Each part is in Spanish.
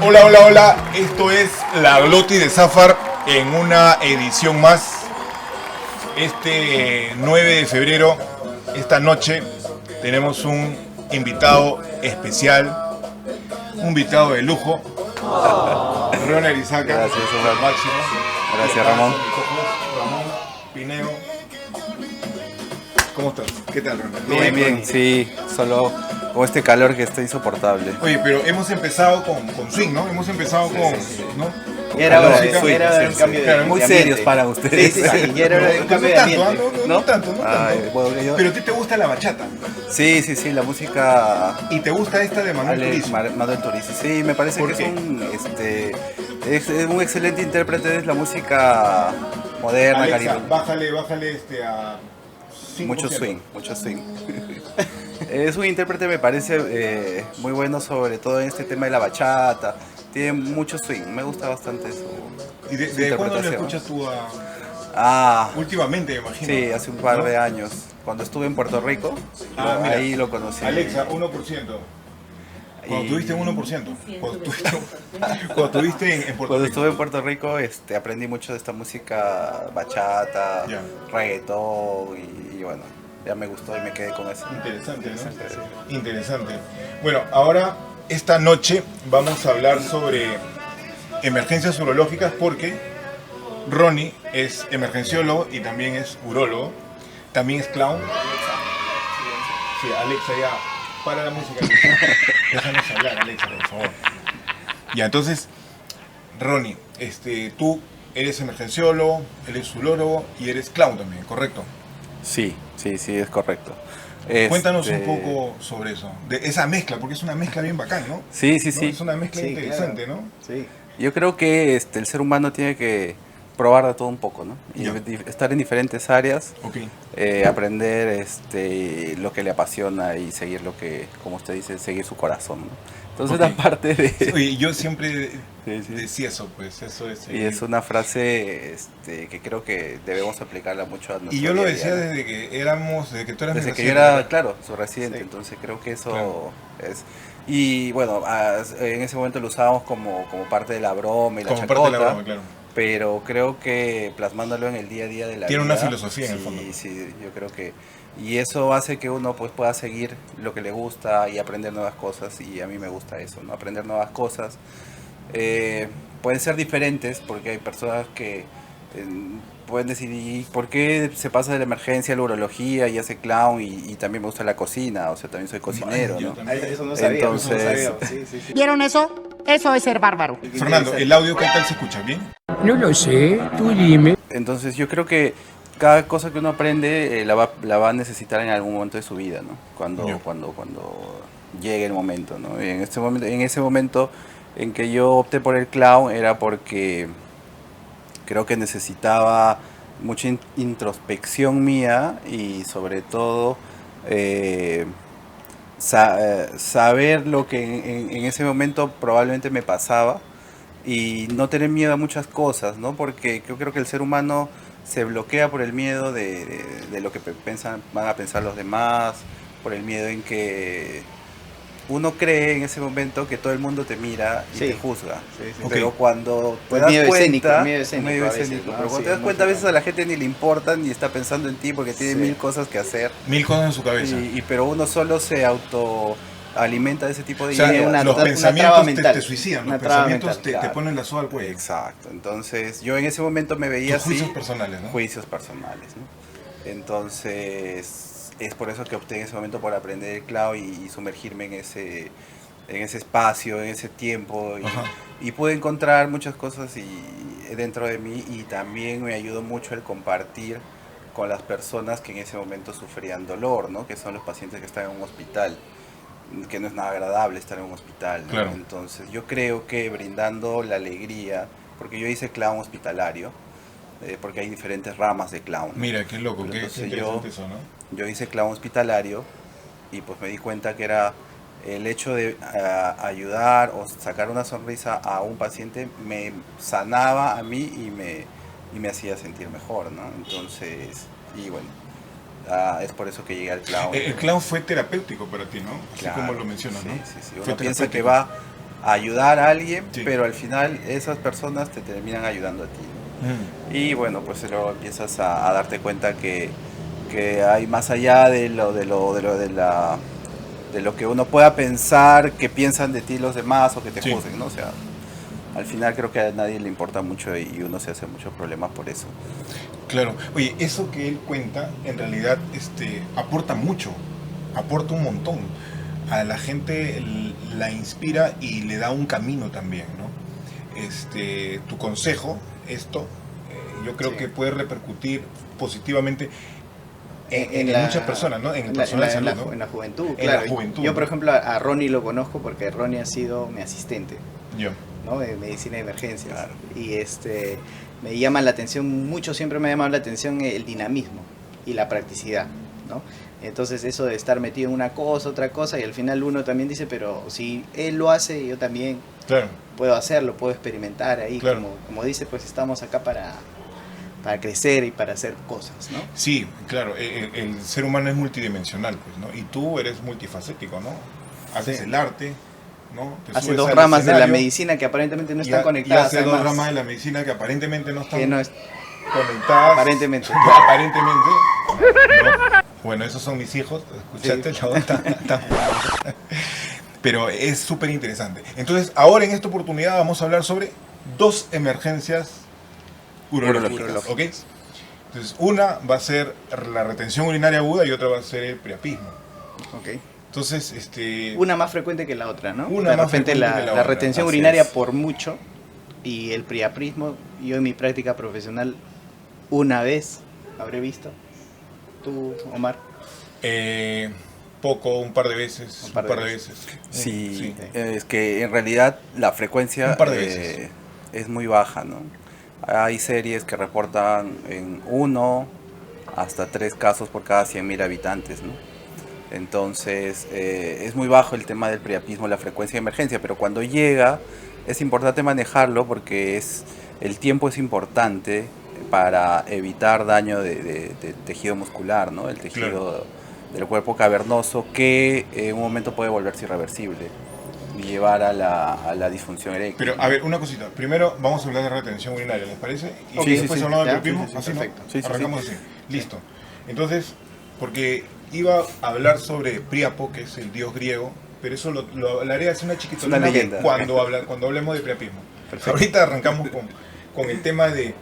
Hola, hola, hola, esto es La Gloti de Zafar en una edición más. Este 9 de febrero, esta noche, tenemos un invitado especial, un invitado de lujo, Ronald Arizaga. Gracias, Omar. Máximo. Gracias, Ramón. Ramón Pineo. ¿Cómo estás? ¿Qué tal, Ronald? Bien, bien, sí, solo con este calor que está insoportable. Oye, pero hemos empezado con swing, ¿no? Hemos empezado con... ¿no? Era hora de Música, un cambio claro, de Muy ambiente. serios para ustedes. Sí, ya era hora de un cambio de ambiente. No tanto, no Ay, tanto. bueno, yo- Pero a ti te gusta la bachata Sí, la música y te gusta esta de Manuel Turizo. Manuel Turizo. Sí, me parece ¿Por que qué? es un excelente intérprete de la música moderna, Alexa, caribeña. bájale a 5%. Mucho swing. Es un intérprete, me parece muy bueno, sobre todo en este tema de la bachata. Tiene mucho swing, me gusta bastante su ¿Y su de cuándo lo interpretación. escuchas tú últimamente, me imagino? Sí, hace un par ¿no? de años. Cuando estuve en Puerto Rico, Mira, ahí lo conocí. Alexa, 1%. Cuando tuviste 1%. Cuando estuviste en Puerto Cuando Rico. estuve en Puerto Rico, aprendí mucho de esta música bachata, Ya. reggaetón y bueno, ya me gustó y me quedé con eso. Interesante, ¿no? Interesante. Bueno, ahora, esta noche vamos a hablar sobre emergencias urológicas porque Ronnie es emergenciólogo y también es urólogo. También es clown. Sí, Alexa, ya. Para la música, Alexa. Déjanos hablar, Alexa, por favor. Ya, entonces, Ronnie, tú eres emergenciólogo, eres urólogo y eres clown también, ¿correcto? Sí, es correcto. Cuéntanos un poco sobre eso, de esa mezcla, porque es una mezcla bien bacán, ¿no? Sí. ¿No? Es una mezcla Sí, interesante, claro. ¿no? Sí. Yo creo que el ser humano tiene que probar de todo un poco, ¿no? Y Ya. estar en diferentes áreas, Ok. aprender lo que le apasiona y seguir lo que, como usted dice, seguir su corazón, ¿no? Entonces Ok. la parte de... Oye, yo siempre Sí. decía eso, pues, eso es... Y es una frase que creo que debemos aplicarla mucho a nuestro Y yo lo día a decía día, ¿no? desde que tú eras mi Desde que yo residente, era, ¿verdad? claro, su residente, Sí. entonces creo que eso Claro. es... Y bueno, en ese momento lo usábamos como parte de la broma y la Como chacota, parte de la broma, claro. pero creo que plasmándolo en el día a día de la Tiene vida... una filosofía en el sí, fondo. Sí, yo creo que... Y eso hace que uno pues pueda seguir lo que le gusta y aprender nuevas cosas, y a mí me gusta eso, ¿no? Aprender nuevas cosas. Pueden ser diferentes porque hay personas que pueden decidir por qué se pasa de la emergencia a la urología y hace clown y también me gusta la cocina, o sea, también soy cocinero, Yo ¿no? también. Eso no sabía. Entonces- Eso no sabía. Sí. ¿Vieron eso? Eso es ser bárbaro. Fernando, ¿el audio qué tal se escucha? ¿Bien? No lo sé, tú dime. Entonces yo creo que cada cosa que uno aprende la va a necesitar en algún momento de su vida, ¿no? Cuando llegue el momento, ¿no? Y en ese momento en que yo opté por el clown era porque creo que necesitaba mucha introspección mía y sobre todo saber lo que en ese momento probablemente me pasaba y no tener miedo a muchas cosas, ¿no? Porque yo creo que el ser humano se bloquea por el miedo de lo que van a pensar los demás, por el miedo en que uno cree en ese momento que todo el mundo te mira y Sí. te juzga. Sí. Ok. Pero cuando te El das miedo escénico, cuenta, el miedo escénico a veces, ¿no? pero cuando Sí, te das muy cuenta a veces a frecuente. la gente ni le importa ni está pensando en ti porque tiene Sí. mil cosas que hacer. Mil cosas en su cabeza. Pero uno solo se autoalimenta de ese tipo de O sea, ideas. una- los traba pensamientos mental. te suicidan, Una los traba pensamientos mental, te claro. ponen la soga al cuello. Exacto. Entonces, yo en ese momento me veía Tus juicios así. personales, ¿no? Juicios personales, ¿no? Entonces, es por eso que opté en ese momento por aprender el cloud y sumergirme en ese espacio, en ese tiempo. Ajá. Y pude encontrar muchas cosas dentro de mí, y también me ayudó mucho el compartir con las personas que en ese momento sufrían dolor, ¿no? Que son los pacientes que están en un hospital, que no es nada agradable estar en un hospital, ¿no? Claro. Entonces yo creo que brindando la alegría, porque yo hice clown hospitalario, porque hay diferentes ramas de clown, ¿no? Mira, qué loco, qué Entonces interesante eso, ¿no? yo hice clown hospitalario y pues me di cuenta que era el hecho de ayudar o sacar una sonrisa a un paciente me sanaba a mí y me hacía sentir mejor, ¿no? Entonces, y bueno, es por eso que llegué al clown. El clown fue terapéutico para ti, ¿no? Así Claro, como lo mencionas, ¿no? sí, sí, sí. Fue Uno piensa que terapéutico. va a ayudar a alguien, Sí. pero al final esas personas te terminan ayudando a ti. Y bueno, pues luego empiezas a darte cuenta que hay más allá de lo que uno pueda pensar, que piensan de ti los demás o que te Sí. juzguen, ¿no? O sea, al final creo que a nadie le importa mucho y uno se hace muchos problemas por eso. Claro. Oye, eso que él cuenta, en realidad, aporta mucho, aporta un montón. A la gente la inspira y le da un camino también, ¿no? Tu consejo, yo creo Sí. que puede repercutir positivamente en la- muchas personas, ¿no? En el en la- personal de en la- salud, ¿no? en la juventud, En claro. la juventud, Yo, ¿no? por ejemplo, a Ronnie lo conozco porque Ronnie ha sido mi asistente, Yo. ¿no? De medicina de emergencias. Claro. Y me llama la atención mucho, siempre me ha llamado la atención el dinamismo y la practicidad, ¿no? Entonces eso de estar metido en una cosa, otra cosa, y al final uno también dice, pero si él lo hace, yo también Claro. puedo hacerlo, puedo experimentar ahí, Claro. como dice, pues estamos acá para crecer y para hacer cosas, ¿no? Sí, claro, el ser humano es multidimensional, pues, ¿no? Y tú eres multifacético, ¿no? Haces Sí. el arte, ¿no? Te Hace subes dos al ramas de la escenario medicina que aparentemente no y están ha- conectadas. Y hace dos además, ramas de la medicina que aparentemente no están que no es conectadas. aparentemente. Aparentemente. ¿no? Bueno, esos son mis hijos. ¿Escuchaste? Sí. La otra? Pero es súper interesante. Entonces, ahora en esta oportunidad vamos a hablar sobre 2 emergencias urológicas. ¿Ok? Entonces, una va a ser la retención urinaria aguda y otra va a ser el priapismo. Ok. Entonces, Una más frecuente que la otra, ¿no? Una de más repente frecuente la, que la la otra, retención así urinaria es. por mucho y el priapismo, yo en mi práctica profesional una vez habré visto. ¿Tú, Omar? poco, un par de veces. Un par de veces. Sí, Sí. es que en realidad la frecuencia Un par de veces. es muy baja, ¿no? Hay series que reportan en 1 hasta 3 casos por cada 100.000 habitantes, ¿no? Entonces es muy bajo el tema del priapismo, la frecuencia de emergencia, pero cuando llega es importante manejarlo porque el tiempo es importante para evitar daño de tejido muscular, ¿no? El tejido del cuerpo cavernoso que en un momento puede volverse irreversible y llevar a la disfunción eréctil. Pero, a ver, una cosita. Primero vamos a hablar de retención urinaria, ¿les parece? Y Ok, después sí, hablamos del ya, priapismo. sí, sí, Así, ¿no? perfecto. Sí, sí, Arrancamos así. Listo. Entonces, porque iba a hablar sobre Priapo, que es el dios griego, pero eso lo hablaré hace una chiquitolina Es una leyenda. cuando hablemos de priapismo. Perfecto. Ahorita arrancamos con el tema de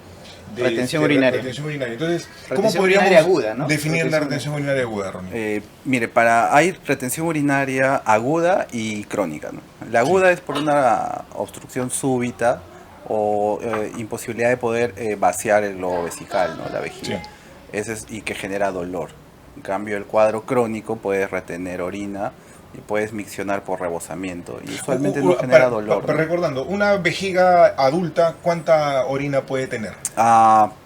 Retención urinaria. retención urinaria. Entonces, ¿cómo Retención podríamos urinaria aguda, ¿no? definir la Retención retención urinaria aguda, Ronnie? Mire, hay retención urinaria aguda y crónica, ¿no? La aguda es por una obstrucción súbita o imposibilidad de poder vaciar el globo vesical, ¿no? La vejiga. Sí. Y que genera dolor. En cambio, el cuadro crónico puedes retener orina y puedes miccionar por rebosamiento y usualmente no genera dolor, ¿no? Recordando, una vejiga adulta, ¿cuánta orina puede tener?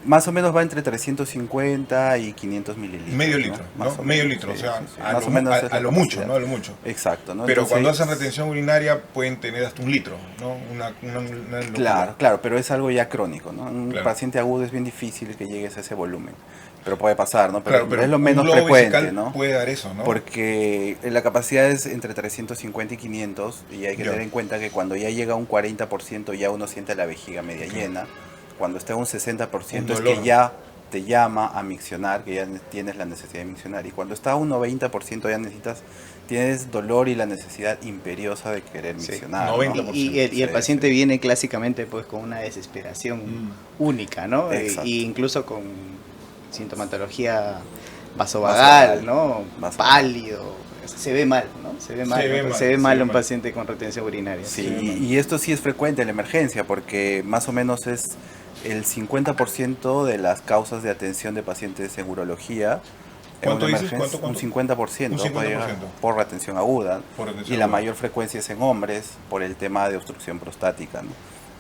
Más o menos va entre 350 y 500 mililitros. Medio litro, ¿no? Más o Medio menos, litro, sí, o sea, sí, sí. a Más lo, o menos es a la lo mucho, capacidad. ¿no? A lo mucho. Exacto, ¿no? Pero cuando Entonces, hacen retención urinaria pueden tener hasta 1 litro, ¿no? Una locura. Claro, claro, pero es algo ya crónico, ¿no? Un Claro. paciente agudo es bien difícil que llegues a ese volumen, pero puede pasar, ¿no? Claro, pero es lo un menos globo frecuente, vesical ¿no? puede dar eso, ¿no? Porque la capacidad es entre 350 y 500 y hay que Ya. tener en cuenta que cuando ya llega a un 40% ya uno siente la vejiga media llena. Cuando está a un 60% Un es dolor. que ya te llama a miccionar, que ya tienes la necesidad de miccionar. Y cuando está a un 90% ya tienes dolor y la necesidad imperiosa de querer Sí, miccionar. 90%. Y el Sí, paciente sí. viene clásicamente pues con una desesperación única, ¿no? Exacto. Y incluso con sintomatología Vasovagal, vasovagal, ¿no? vasovagal. Pálido, se ve mal, ¿no? Se ve mal, Se ve ¿no? mal, Se ve se mal ve un mal. paciente con retención urinaria. Sí, Sí, bueno. y esto sí es frecuente en la emergencia porque más o menos es el 50% de las causas de atención de pacientes en urología. En ¿Cuánto una dices? emergencia, ¿Cuánto? Un 50%, Un puede llegar 50%. por retención aguda Por retención y la aguda. mayor frecuencia es en hombres por el tema de obstrucción prostática, ¿no?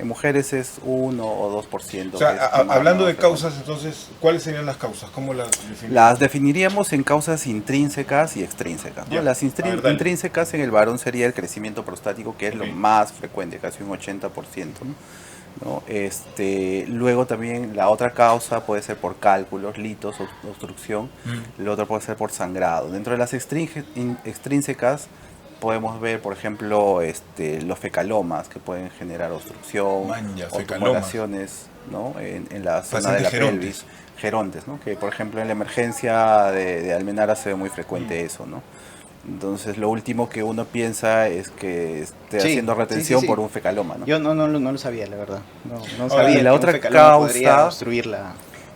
En mujeres es 1 o 2%. O sea, que es más, hablando ¿no? de causas, entonces, ¿cuáles serían las causas? ¿Cómo las definimos? Las definiríamos en causas intrínsecas y extrínsecas, ¿no? Ya. Las A ver, dale. intrínsecas en el varón sería el crecimiento prostático, que es lo Ok. más frecuente, casi un 80%, ¿no? Luego también la otra causa puede ser por cálculos, litos, obstrucción, el otro puede ser por sangrado. Dentro de las extrínsecas podemos ver, por ejemplo, los fecalomas que pueden generar obstrucción, Manja, o fecalomas. tumoraciones, ¿no? en la zona de Pacientes la gerontes. pelvis, gerontes, ¿no? Que por ejemplo en la emergencia de Almenara se ve muy frecuente eso, ¿no? Entonces lo último que uno piensa es que esté Sí, haciendo sí, retención sí. por un fecaloma, ¿no? Yo no lo sabía, la verdad. No Ahora, sabía y la que otra un fecaloma podría causa- obstruir la...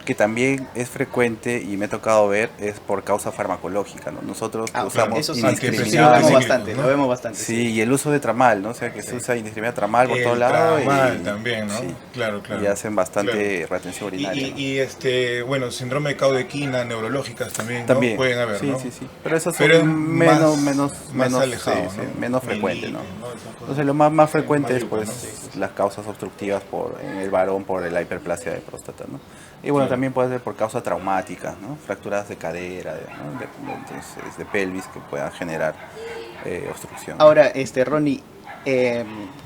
Que también es frecuente y me ha tocado ver es por causa farmacológica, ¿no? Nosotros que Ah, usamos eso sí, indiscriminadamente. lo vemos Cíclicos, bastante, ¿no? lo vemos bastante. Sí, y el uso de tramal, ¿no? O sea, que se usa indiscriminada tramal por El todos lados. tramal Y también, ¿no? sí, Claro, claro. y hacen bastante Claro. retención urinaria, ¿no? Bueno, síndrome de caudequina, neurológicas también, ¿no? También Pueden haber, sí, ¿no? sí, sí. Pero esos Pero es son menos más alejado, sí, ¿no? sí, menos frecuentes, ¿no? Mielitis, Esas cosas. Entonces lo más frecuente Más es pues yuca, ¿no? las causas obstructivas en el varón por la hiperplasia de próstata, ¿no? Y bueno, Claro. también puede ser por causa traumática, ¿no? Fracturas de cadera, ¿no? Entonces, de pelvis que puedan generar obstrucción. Ahora, Ronnie,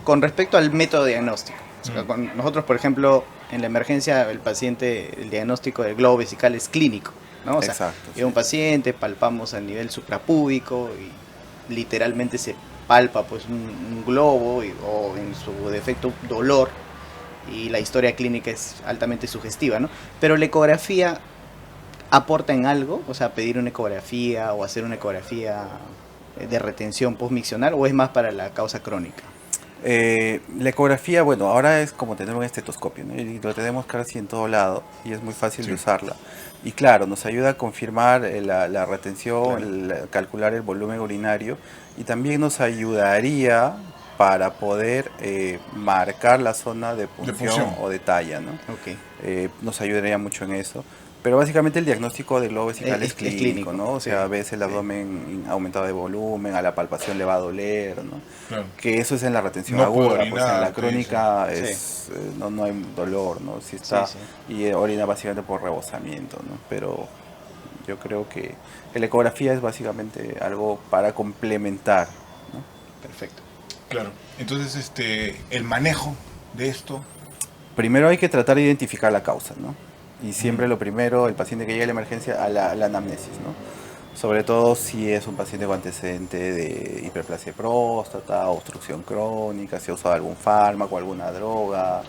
con respecto al método diagnóstico, o sea, Mm. con nosotros, por ejemplo, en la emergencia, el diagnóstico del globo vesical es clínico, ¿no? O sea, Exacto, llega un paciente, palpamos a nivel suprapúbico y literalmente se palpa pues un globo o en su defecto dolor, y la historia clínica es altamente sugestiva, ¿no? Pero la ecografía aporta en algo, o sea, pedir una ecografía o hacer una ecografía de retención postmiccional, o es más para la causa crónica. La ecografía, bueno, ahora es como tener un estetoscopio, ¿no? Y lo tenemos casi en todo lado y es muy fácil Sí. de usarla. Y claro, nos ayuda a confirmar la retención, Claro. calcular el volumen urinario, y también nos ayudaría para poder marcar la zona de punción punción. o de talla, ¿no? Ok. Nos ayudaría mucho en eso. Pero básicamente el diagnóstico del globo vesical Es es clínico, clínico, ¿no? O sí, sea, ves el sí. abdomen aumentado de volumen, a la palpación le va a doler, ¿no? Claro. Que eso es en la retención No puedo aguda, pues en orinar, la te crónica dicen. no hay dolor, ¿no? Si está, Sí, y orina básicamente por rebosamiento, ¿no? Pero yo creo que la ecografía es básicamente algo para complementar, ¿no? Perfecto. Claro. Entonces, el manejo de esto. Primero hay que tratar de identificar la causa, ¿no? Y siempre lo primero, el paciente que llega a la emergencia, a la anamnesis, ¿no? Sobre todo si es un paciente con antecedente de hiperplasia de próstata, obstrucción crónica, si ha usado algún fármaco, alguna droga,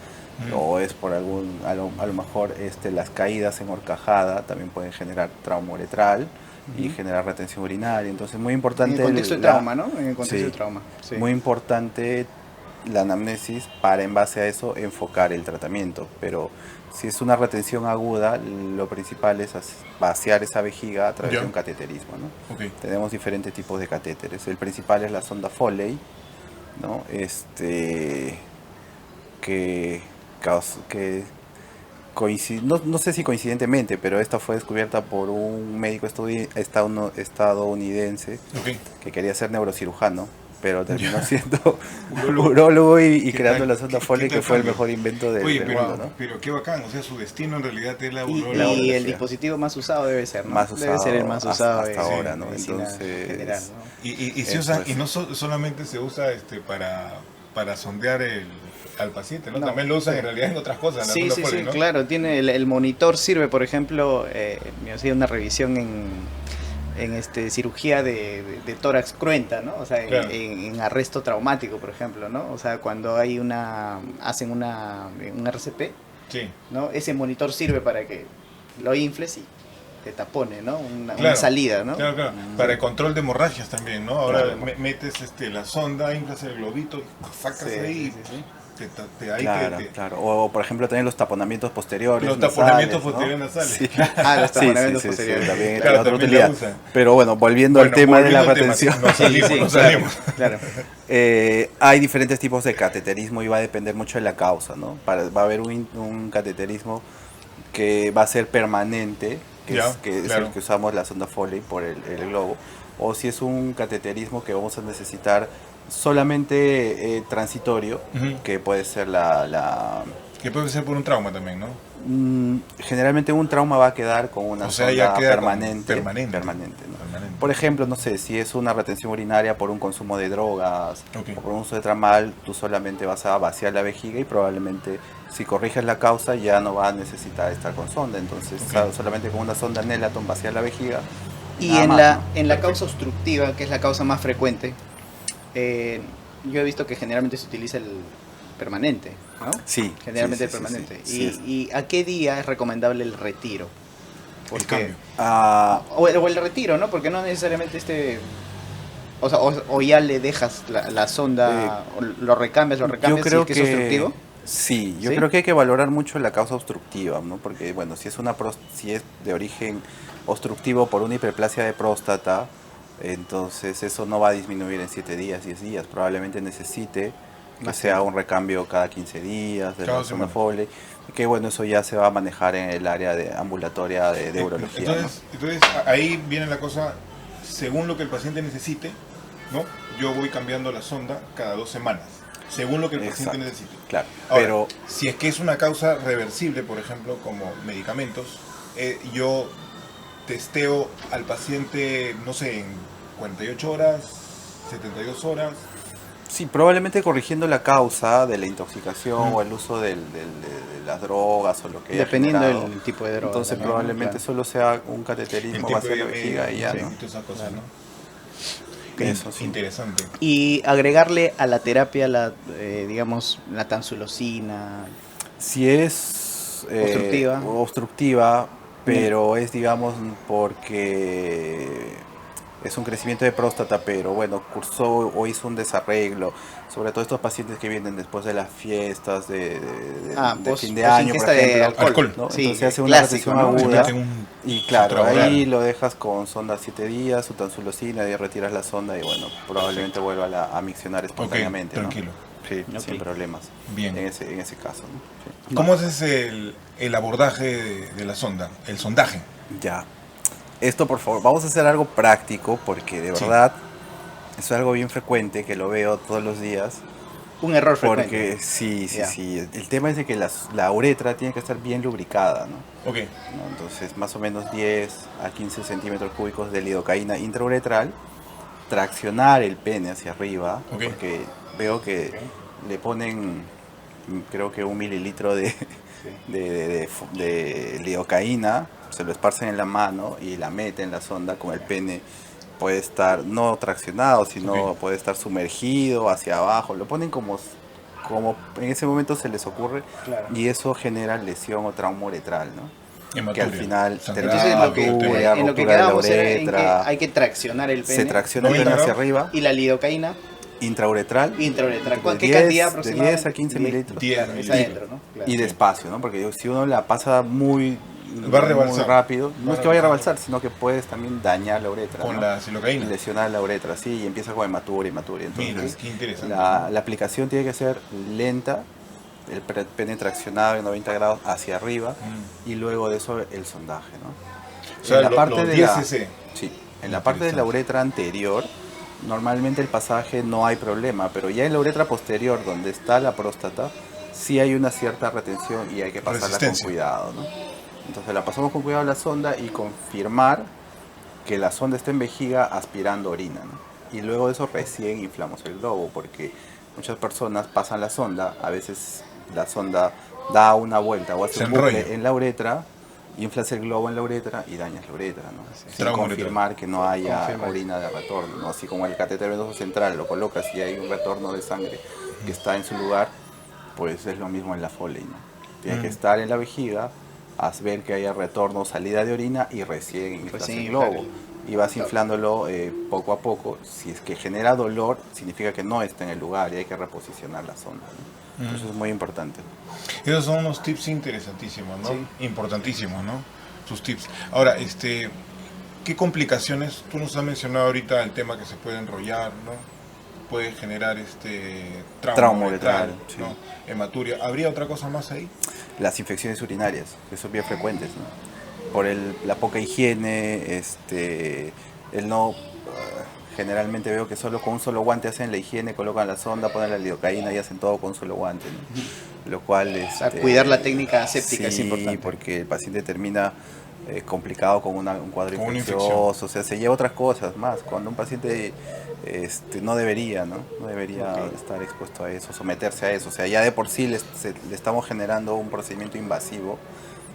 o es por a lo mejor las caídas en horcajada también pueden generar trauma uretral y generar retención urinaria. Entonces muy importante... En el contexto de trauma, ¿no? En el contexto Sí, de trauma. Sí. muy importante la anamnesis para en base a eso enfocar el tratamiento, pero si es una retención aguda, lo principal es vaciar esa vejiga a través Ya. de un cateterismo, ¿no? Ok. Tenemos diferentes tipos de catéteres. El principal es la sonda Foley, ¿no? Que no sé si coincidentemente, pero esta fue descubierta por un médico estadounidense Ok. que quería ser neurocirujano, pero terminó siendo Urólogo. urólogo y ¿Qué creando tal? la sonda ¿Qué Foley, tal que fue el cambio? mejor invento del Oye, mundo, ¿no? pero qué bacán. O sea, su destino en realidad es la Y, uróloga. y el sí. dispositivo más usado debe ser, ¿no? Más Debe ser el más usado usado hasta en ahora, ¿no? medicina Entonces, general, ¿no? Y se Eso usa, es. y no solamente se usa para sondear al paciente, ¿no? No. También lo usan en realidad en otras cosas. la Sí, sonda sí, Foley, sí, ¿no? claro. Tiene el monitor sirve, por ejemplo, me hacía una revisión en cirugía de tórax cruenta, ¿no? O sea, Claro. en arresto traumático, por ejemplo, ¿no? O sea, cuando hacen un RCP, Sí. ¿no? Ese monitor sirve para que lo infles y te tapone, ¿no? Una Claro. salida, ¿no? Claro, claro. Para el control de hemorragias también, ¿no? Ahora Claro. metes la sonda, inflas el globito, sacas Sí, ahí, sí, sí. Claro. O por ejemplo también los taponamientos posteriores. Los nasales, taponamientos ¿no? posteriores nasales. Sí. Ah, los taponamientos Sí, posteriores. también Claro, era otra también la utilidad. usan. Pero bueno, volviendo al Bueno, tema de la volviendo al tema, retención. nos salimos, Sí, nos claro, salimos. claro. Hay diferentes tipos de cateterismo y va a depender mucho de la causa, ¿no? Va a haber un cateterismo que va a ser permanente, que Ya, es claro. el que usamos la sonda Foley por el globo, o si es un cateterismo que vamos a necesitar solamente transitorio, Ujú. que puede ser Que puede ser por un trauma también, ¿no? generalmente un trauma va a quedar con una O sea, ya sonda queda como permanente, permanente. ¿no? Permanente. Por ejemplo, no sé, si es una retención urinaria por un consumo de drogas Ok. o por un uso de tramal, tú solamente vas a vaciar la vejiga y probablemente si corriges la causa ya no va a necesitar estar con sonda. Entonces, Ok. solamente con una sonda Nelaton vaciar la vejiga. Y nada en más, la, ¿no? en la causa obstructiva, que es la causa más frecuente, yo he visto que generalmente se utiliza el permanente, ¿no? Sí, Generalmente sí, el sí, sí, permanente. sí, sí. ¿Y a qué día es recomendable el retiro? El cambio. Ah, O el retiro, ¿no? Porque no necesariamente o sea, o ya le dejas la sonda, o lo recambias yo si creo es que es obstructivo. sí, yo ¿Sí? creo que hay que valorar mucho la causa obstructiva, ¿no? Porque bueno, si es de origen obstructivo por una hiperplasia de próstata, entonces eso no va a disminuir en 7 días, 10 días, probablemente necesite que Más sea tiempo. un recambio cada 15 días de Cada la sonda semana. Foley, y que bueno, eso ya se va a manejar en el área de ambulatoria de urología, ¿no? Entonces, ahí viene la cosa, según lo que el paciente necesite, ¿no? Yo voy cambiando la sonda cada 2 semanas, según lo que el paciente Exacto, necesite. claro, Ahora, pero si es que es una causa reversible, por ejemplo, como medicamentos, yo testeo al paciente, no sé, en 48 horas, 72 horas. sí, probablemente corrigiendo la causa de la intoxicación Mm. o el uso de las drogas o lo que haya Dependiendo generado. del tipo de droga. Entonces también, ¿no? probablemente Claro. solo sea un El cateterismo tipo hacia la de vejiga y ya, sí, ¿no? y todas esas cosas, Claro. ¿no? Eso sí. Interesante. Y agregarle a la terapia, digamos, la tansulosina. Si es Obstructiva. obstructiva, pero es, digamos, porque es un crecimiento de próstata, pero bueno, cursó o hizo un desarreglo, sobre todo estos pacientes que vienen después de las fiestas de fin de año, por ingesta de ejemplo, alcohol. ¿no? Sí, Entonces hace una clásico, retención ¿no? Se aguda mete en un y claro, supraoral. ahí lo dejas con sonda 7 días, su tansulosina, y retiras la sonda y bueno, probablemente vuelva a miccionar espontáneamente, ¿no? tranquilo. Sí, Ok. sin problemas. Bien. En ese caso, ¿no? Sí. ¿Cómo es el abordaje de la sonda? El sondaje. Ya. Esto, por favor, vamos a hacer algo práctico porque de Sí. verdad es algo bien frecuente que lo veo todos los días. Un error frecuente. Porque sí, Ya. sí. El tema es de que la uretra tiene que estar bien lubricada, ¿no? Ok. ¿No? Entonces, más o menos 10 a 15 centímetros cúbicos de lidocaína intrauretral, traccionar el pene hacia arriba, Ok. porque veo que le ponen, creo que 1 mililitro de lidocaína, se lo esparcen en la mano y la meten en la sonda con el pene. Puede estar no traccionado, sino Ok. puede estar sumergido hacia abajo. Lo ponen como en ese momento se les ocurre, Claro. y eso genera lesión o trauma uretral, ¿no? Hematuria. Que al final Sangrado, Entonces termina lo que, hematuria, en lo que ruptura de la quedamos era en que uretra, hay que traccionar el pene. se tracciona el 90 pene hacia grados. arriba, Y la lidocaína intrauretral, intrauretral. de ¿Qué 10 cantidad de aproximadamente? 10 a 15 mililitros. 10 Claro, es mililitros. adentro, ¿no? Claro. Y despacio, ¿no? Porque si uno la pasa muy Va a rebalsar. rápido, no Va es a que vaya a rebalsar. rebalsar, sino que puedes también dañar la uretra, Con ¿no? la silocaína. Lesionar la uretra, sí, y empieza con hematuria. Mira, Entonces, qué interesante. la aplicación tiene que ser lenta, el pene traccionado en 90 grados hacia arriba, y luego de eso el sondaje, ¿no? O sea, En la los parte de 10 la, cc. sí, en la parte de la uretra anterior, normalmente el pasaje no hay problema, pero ya en la uretra posterior, donde está la próstata, sí hay una cierta retención y hay que pasarla con Resistencia. cuidado, ¿no? Entonces la pasamos con cuidado a la sonda y confirmar que la sonda está en vejiga aspirando orina, ¿no? Y luego de eso recién inflamos el globo, porque muchas personas pasan la sonda, a veces la sonda da una vuelta o hace Se un bucle enrolla. en la uretra, inflas el globo en la uretra y dañas la uretra, ¿no? Sin Trauma confirmar que no haya Confirmar. orina de retorno, ¿no? Así como el catéter venoso central lo colocas y hay un retorno de sangre que está en su lugar, pues es lo mismo en la Foley, ¿no? Tiene que estar en la vejiga, haz ver que haya retorno, salida de orina y recién inflas Recién el inflar globo. Y vas inflándolo poco a poco. Si es que genera dolor, significa que no está en el lugar y hay que reposicionar la sonda, ¿no? Entonces es muy importante. Esos son unos tips interesantísimos, ¿no? Sí. Importantísimos, ¿no? Sus tips. Ahora, ¿qué complicaciones? Tú nos has mencionado ahorita el tema que se puede enrollar, ¿no? Puede generar trauma uretral, uretral, sí. ¿no? Hematuria. ¿Habría otra cosa más ahí? Las infecciones urinarias, que son bien frecuentes, ¿no? Por la poca higiene, el no generalmente veo que solo con un solo guante hacen la higiene, colocan la sonda, ponen la lidocaína y hacen todo con un solo guante, ¿no? Lo cual O sea, cuidar la técnica séptica es sí, importante. porque el paciente termina complicado con un cuadro Con una infeccioso, o sea, se lleva otras cosas más, cuando un paciente no debería, ¿no? No debería Ok. estar expuesto a eso, someterse a eso, o sea, ya de por sí le estamos generando un procedimiento invasivo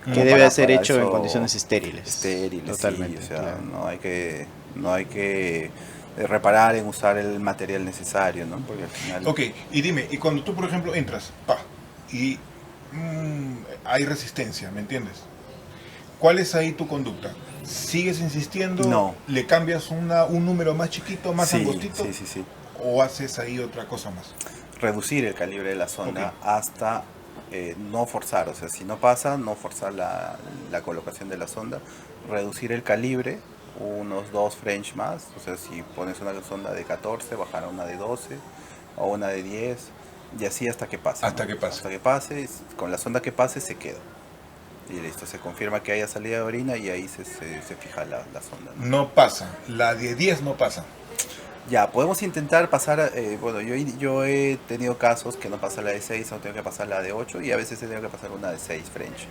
Que como debe para- ser para hecho en eso condiciones estériles. estériles, Totalmente. sí, o sea, claro. no hay que reparar en usar el material necesario, ¿no? Porque al final... Ok, y dime, y cuando tú, por ejemplo, entras, y hay resistencia, ¿me entiendes? ¿Cuál es ahí tu conducta? ¿Sigues insistiendo? No. ¿Le cambias un número más chiquito, más sí, angostito? sí. ¿O haces ahí otra cosa más? Reducir el calibre de la sonda Ok. hasta no forzar, o sea, si no pasa, no forzar la colocación de la sonda, reducir el calibre, unos 2 French más, o sea, si pones una sonda de 14, bajar a una de 12 o una de 10, y así hasta que pase. Hasta ¿no? que pase. Hasta que pase, con la sonda que pase se queda. Y listo, se confirma que haya salida de orina y ahí se fija la sonda, ¿no? No pasa, la de 10 no pasa. Ya, podemos intentar pasar, bueno, yo he tenido casos que no pasa la de 6, o tengo que pasar la de 8 y a veces he tenido que pasar una de 6 French.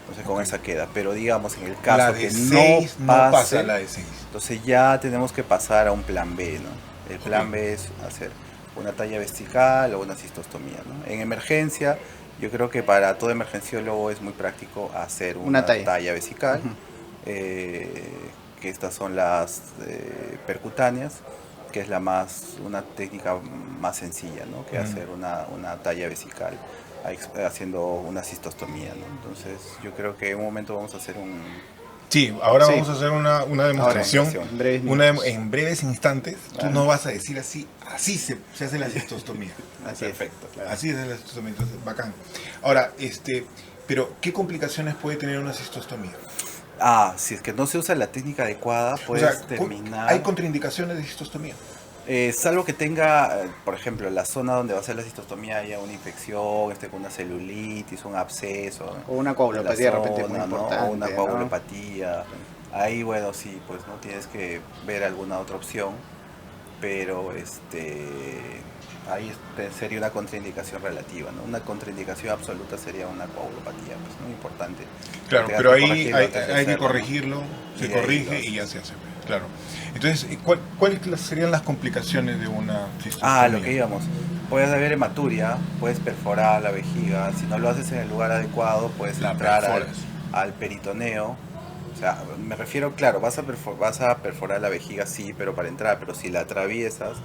Entonces con Ok. esa queda, pero digamos en el caso La de que 6 no no pase, pasa la de 6. entonces ya tenemos que pasar a un plan B, ¿no? El plan Ok. B es hacer una talla vesical o una cistostomía, ¿no? En emergencia, yo creo que para todo emergenciólogo es muy práctico hacer una talla vesical, que estas son las percutáneas, que es una técnica más sencilla, ¿no? Que hacer una talla vesical haciendo una cistostomía, ¿no? Entonces yo creo que en un momento vamos a hacer Sí, ahora Sí. vamos a hacer una demostración. demostración. En breves minutos. En breves instantes, tú Claro. no vas a decir así se hace la cistostomía. Así es. Perfecto. Claro. Así es la cistostomía, entonces, bacán. Ahora, pero ¿qué complicaciones puede tener una cistostomía? Si es que no se usa la técnica adecuada, O puedes sea, terminar... ¿hay contraindicaciones de cistostomía? Salvo que tenga, por ejemplo, la zona donde va a ser la cistostomía haya una infección, con una celulitis, un absceso. O una coagulopatía de repente muy importante, O una ¿no? coagulopatía. Ahí, bueno, sí, pues no tienes que ver alguna otra opción, pero ahí sería una contraindicación relativa, ¿no? Una contraindicación absoluta sería una coagulopatía, pues muy importante. Claro, Tengas pero que ahí corregirlo hay, antes de hay que hacerlo, ¿no? corregirlo, Y se de ahí corrige lo y ya haces. se hace. Claro. Entonces, ¿cuáles serían las complicaciones de una cistostomía? Lo que íbamos. Puedes haber hematuria, puedes perforar la vejiga. Si no lo haces en el lugar adecuado, puedes La entrar perforas. al peritoneo. O sea, me refiero, claro, vas a perforar la vejiga, sí, pero para entrar. Pero si la atraviesas,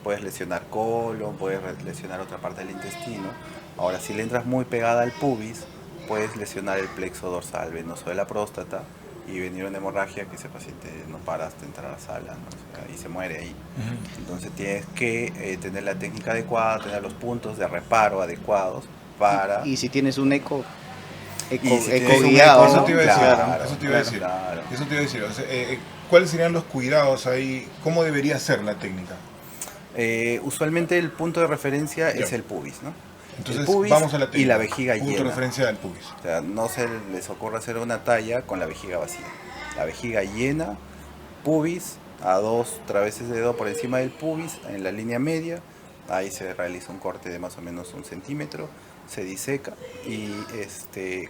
puedes lesionar colon, puedes lesionar otra parte del intestino. Ahora, si le entras muy pegada al pubis, puedes lesionar el plexo dorsal venoso de la próstata y venir una hemorragia que ese paciente no para hasta entrar a la sala, ¿no? O sea, y se muere ahí. Entonces tienes que tener la técnica adecuada, tener los puntos de reparo adecuados para... Y si tienes un eco Y si tienes eco un guiado, eco, Eso ¿no? te iba a decir, Claro, eso te iba a decir. claro. Eso te iba a decir. O sea, ¿cuáles serían los cuidados ahí? ¿Cómo debería ser la técnica? Usualmente el punto de referencia Ya. es el pubis, ¿no? Entonces, El pubis vamos a la técnica. y la vejiga Punto de llena. referencia del pubis. O sea, no se les ocurre hacer una talla con la vejiga vacía. La vejiga llena, pubis, a 2 traveses de dedo por encima del pubis, en la línea media. Ahí se realiza un corte de más o menos 1 centímetro, se diseca y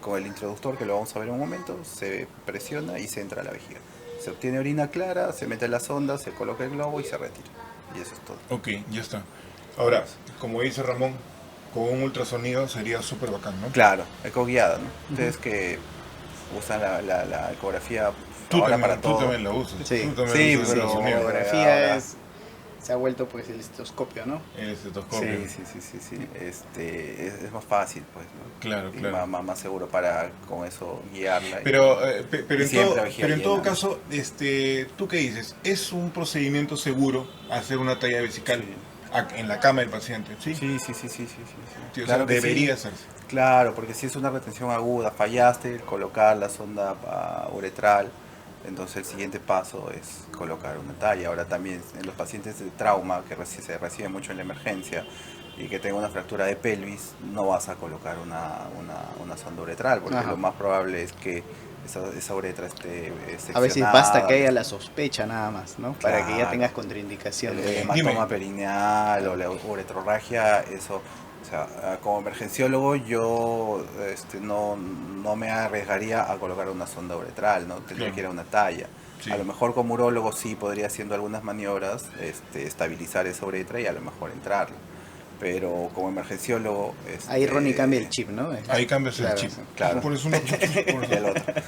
con el introductor, que lo vamos a ver en un momento, se presiona y se entra a la vejiga. Se obtiene orina clara, se mete la sonda, se coloca el globo y se retira. Y eso es todo. Ok, ya está. Ahora, como dice Ramón, con un ultrasonido sería súper bacán, ¿no? Claro, ecoguiada, ¿no? Ustedes que usan la ecografía Tú ahora también, para todo. también lo usas. Sí. Tú también Sí, usas el pero- ultrasonido. La ahora- ecografía se ha vuelto pues el estetoscopio, ¿no? El estetoscopio. Sí. Es más fácil, pues, ¿no? Claro, Y claro. más seguro para con eso guiarla. Pero, Y en, siempre todo, la vejiga pero en todo llena, ¿no? caso, ¿tú qué dices? ¿Es un procedimiento seguro hacer una talla vesical Sí. en la cama del paciente? Sí. Sí. Sí, o Claro sea, que sí. debería hacerse. Claro, porque si es una retención aguda, fallaste, colocar la sonda uretral, entonces el siguiente paso es colocar una talla. Ahora también en los pacientes de trauma, que se reciben mucho en la emergencia y que tengan una fractura de pelvis, no vas a colocar una sonda uretral, porque Ajá. lo más probable es que esa uretra esté A veces seccionada. basta que haya la sospecha nada más, ¿no? Para que ya Claro. tengas contraindicación. El de- hematoma Dime. perineal o la uretrorragia, eso, o sea, como emergenciólogo yo no me arriesgaría a colocar una sonda uretral, ¿no? Tendría Claro. que ir a una talla. Sí. A lo mejor como urólogo sí podría, haciendo algunas maniobras, estabilizar esa uretra y a lo mejor entrarla. Pero como emergenciólogo... Ahí Ronnie cambia el chip, ¿no? Ahí cambias el Claro, chip. sí. Claro. Tú pones uno, pones El otro. otro.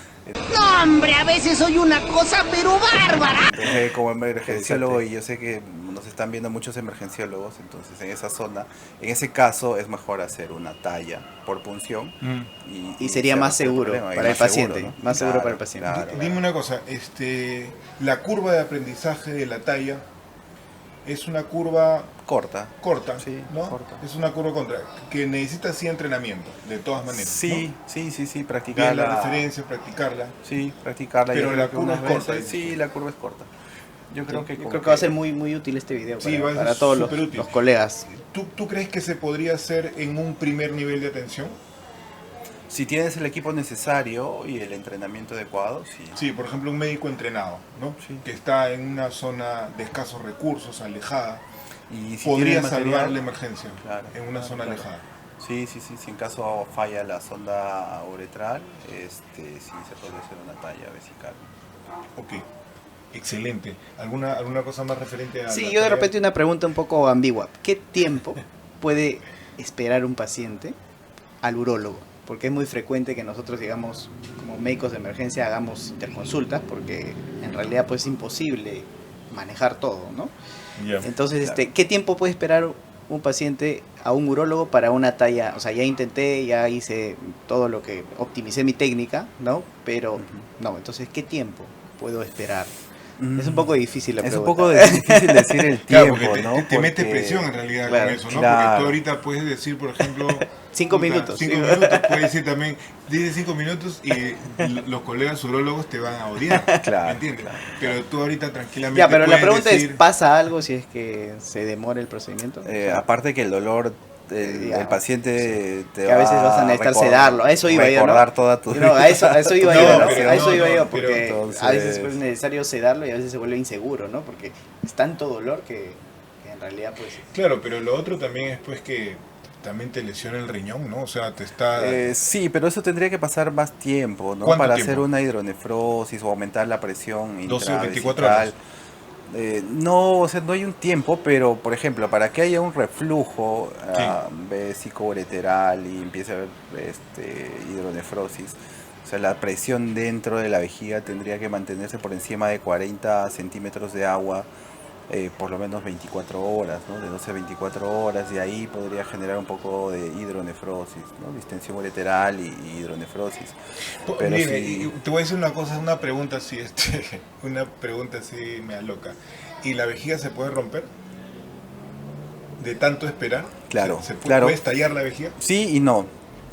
No, hombre, a veces soy una cosa, pero bárbara. Entonces, como emergenciólogo, y yo sé que nos están viendo muchos emergenciólogos, entonces en esa zona, en ese caso es mejor hacer una talla por punción. Y sería se más resuelve seguro problema, y para el más seguro, paciente, ¿no? más seguro para el paciente. claro, Dime una cosa, la curva de aprendizaje de la talla es una curva corta. corta, Sí, ¿no? corta. Es una curva contra que necesita sí entrenamiento, de todas maneras. Sí, ¿no? sí, Bien la practicarla. referencia, practicarla. Sí, practicarla. Pero yo creo la que curva unas es corta, veces- dices Sí, tú. la curva es corta. Yo creo que Yo como creo que va a ser muy, muy útil este video Sí, va a ser para todos súper útil. los colegas. ¿Tú crees que se podría hacer en un primer nivel de atención? Si tienes el equipo necesario y el entrenamiento adecuado, sí. Sí, por ejemplo, un médico entrenado, ¿no? Sí. Que está en una zona de escasos recursos, alejada, Y si podría tiene salvar material, la emergencia Claro, en una claro, zona claro. alejada. Sí, si en caso falla la sonda uretral, sí se puede hacer una talla vesical. Ok, excelente. ¿Alguna cosa más referente a Sí, la yo de talla? repente una pregunta un poco ambigua. ¿Qué tiempo puede esperar un paciente al urólogo? Porque es muy frecuente que nosotros, digamos, como médicos de emergencia, hagamos interconsultas, porque en realidad pues es imposible manejar todo, ¿no? Ya. Entonces, Claro. ¿qué tiempo puede esperar un paciente a un urólogo para una talla? O sea, ya intenté, ya hice todo lo que optimicé mi técnica, ¿no? Pero Ujú. no, entonces, ¿qué tiempo puedo esperar? Mm. Es un poco difícil la Es un pregunta. poco difícil decir el Claro, tiempo, porque ¿no? te mete Porque- presión en realidad Claro, con eso, ¿no? claro. Porque tú ahorita puedes decir, por ejemplo... 5 minutos. 5 minutos, puedes decir también, dice 5 minutos y los colegas urólogos te van a odiar, Claro, ¿me entiendes? claro. Pero tú ahorita tranquilamente Ya, pero la puedes pregunta decir, es, ¿pasa algo si es que se demora el procedimiento? O sea, Aparte que el dolor, el Ya, paciente te que a veces va vas a necesitar recordar- sedarlo. A eso iba yo, ¿no? recordar toda tu No, a eso iba No, yo, ¿no? pero A eso no, iba no, yo, pero porque entonces- a veces es necesario sedarlo y a veces se vuelve inseguro, ¿no? Porque es tanto dolor que en realidad, pues... claro, pero lo otro también es pues que también te lesiona el riñón, ¿no? O sea, te está... Sí, pero eso tendría que pasar más tiempo, ¿no? ¿Cuánto Para tiempo? hacer una hidronefrosis o aumentar la presión 12 o 24 intravesical. horas. No, o sea, no hay un tiempo, pero por ejemplo, para que haya un reflujo vesicoureteral y empiece a haber hidronefrosis, o sea, la presión dentro de la vejiga tendría que mantenerse por encima de 40 centímetros de agua por lo menos 24 horas, ¿no? De 12 a 24 horas, y ahí podría generar un poco de hidronefrosis, ¿no? Distensión ureteral y hidronefrosis. Pero Dime, sí- y te voy a decir una cosa, una pregunta así, una pregunta así me aloca. ¿Y la vejiga se puede romper? ¿De tanto esperar? Claro, ¿Se puede, claro. puede estallar la vejiga? Sí y no.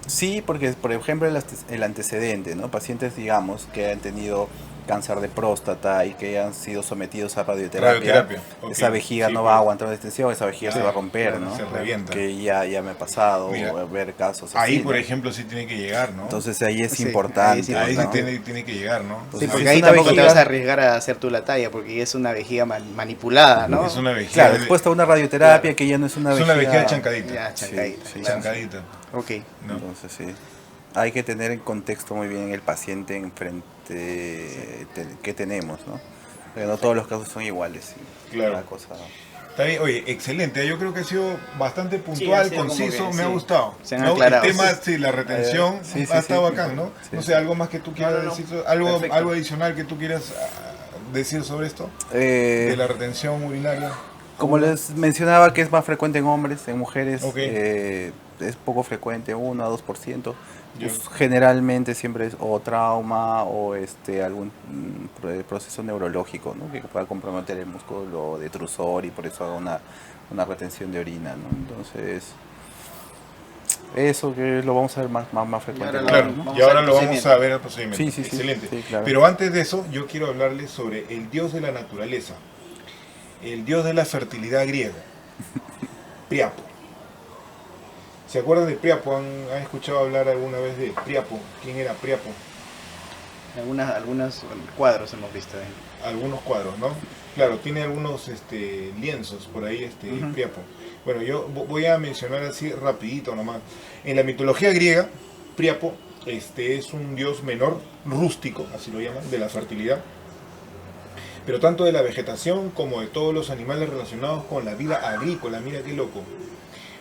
Sí, porque por ejemplo el antecedente, ¿no? Pacientes, digamos, que han tenido cáncer de próstata y que han sido sometidos a radioterapia, Ok. esa vejiga Sí, no va a pues. aguantar la distensión, esa vejiga Sí, se va a romper, claro, ¿no? se revienta. Que ya me ha pasado, Mira, o ver casos Ahí, así, por ¿no? ejemplo, sí tiene que llegar, ¿no? Entonces ahí es Sí, importante. ahí sí ¿no? tiene que llegar, ¿no? Sí, Entonces, porque si ahí es una tampoco te vejiga- vas a arriesgar a hacer tú la talla, porque ya es una vejiga manipulada, ¿no? Es una vejiga. Claro, expuesta a una radioterapia que ya no es una es vejiga. una vejiga chancadita. Ya, chancadita. Sí, sí, claro. Chancadita. Ok. ¿no? Entonces sí. Hay que tener en contexto muy bien el paciente enfrente que tenemos, ¿no? Porque no todos los casos son iguales. ¿Sí? Claro. La cosa... Está bien, oye, excelente. Yo creo que ha sido bastante Sí, puntual, ha sido como conciso, que me ha sí, gustado. se han ¿no? aclarado. El tema, sí, la retención Sí, sí, ha estado sí. bacán, ¿no? Sí. No sé, algo más que tú quieras no. decir, algo Perfecto. adicional que tú quieras decir sobre esto, Eh, de la retención urinaria. Como les mencionaba, que es más frecuente en hombres, en mujeres Ok. es poco frecuente, 1 a 2%. Ya. Pues, generalmente siempre es o trauma o algún proceso neurológico, ¿no? Que pueda comprometer el músculo detrusor y por eso haga una retención de orina, ¿no? Entonces, eso que lo vamos a ver más frecuente. ahora Claro, Vamos y ahora al lo vamos procedimiento. a ver al procedimiento. Sí, sí, sí. Excelente. Sí, claro. Pero antes de eso, yo quiero hablarles sobre el dios de la naturaleza, el dios de la fertilidad griega, Priapo. ¿Se acuerdan de Priapo? ¿Han escuchado hablar alguna vez de Priapo? ¿Quién era Priapo? Algunos cuadros hemos visto. Algunos cuadros, ¿no? Claro, tiene algunos lienzos por ahí, Priapo. Bueno, yo voy a mencionar así rapidito nomás. En la mitología griega, Priapo es un dios menor, rústico, así lo llaman, de la fertilidad, pero tanto de la vegetación como de todos los animales relacionados con la vida agrícola. Mira qué loco.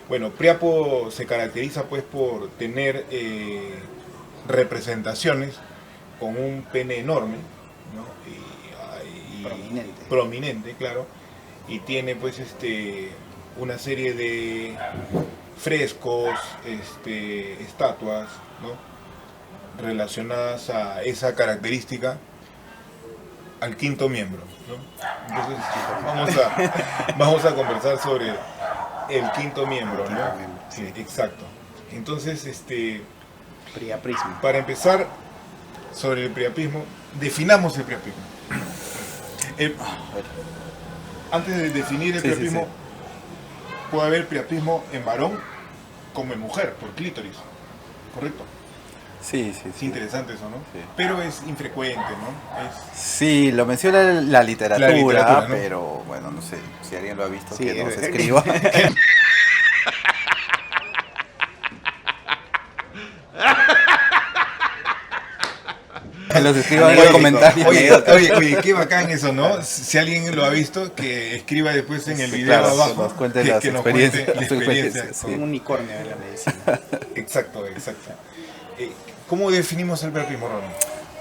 Bueno, Priapo se caracteriza pues por tener representaciones con un pene enorme, ¿no? Prominente, claro, y tiene pues una serie de frescos, estatuas, ¿no? Relacionadas a esa característica, al quinto miembro, ¿no? Entonces vamos a conversar sobre el quinto miembro, ¿no? Sí, exacto. Entonces, Priapismo. para empezar sobre el priapismo, definamos el priapismo. Antes de definir el priapismo, puede haber priapismo en varón como en mujer, por clítoris, ¿correcto? Sí. Es interesante eso, ¿no? Sí. Pero es infrecuente, ¿no? Sí, lo menciona la literatura, ¿no? pero bueno, no sé, si alguien lo ha visto, Sí, que nos escriba. Que los escriban en los comentarios. Oye, qué bacán eso, ¿no? Si alguien lo ha visto, que escriba después en el video claro, abajo. que nos cuente las nos cuente experiencias. la experiencia. Sí. Un unicornio de la medicina. Exacto. ¿Cómo definimos el priapismo, Ron?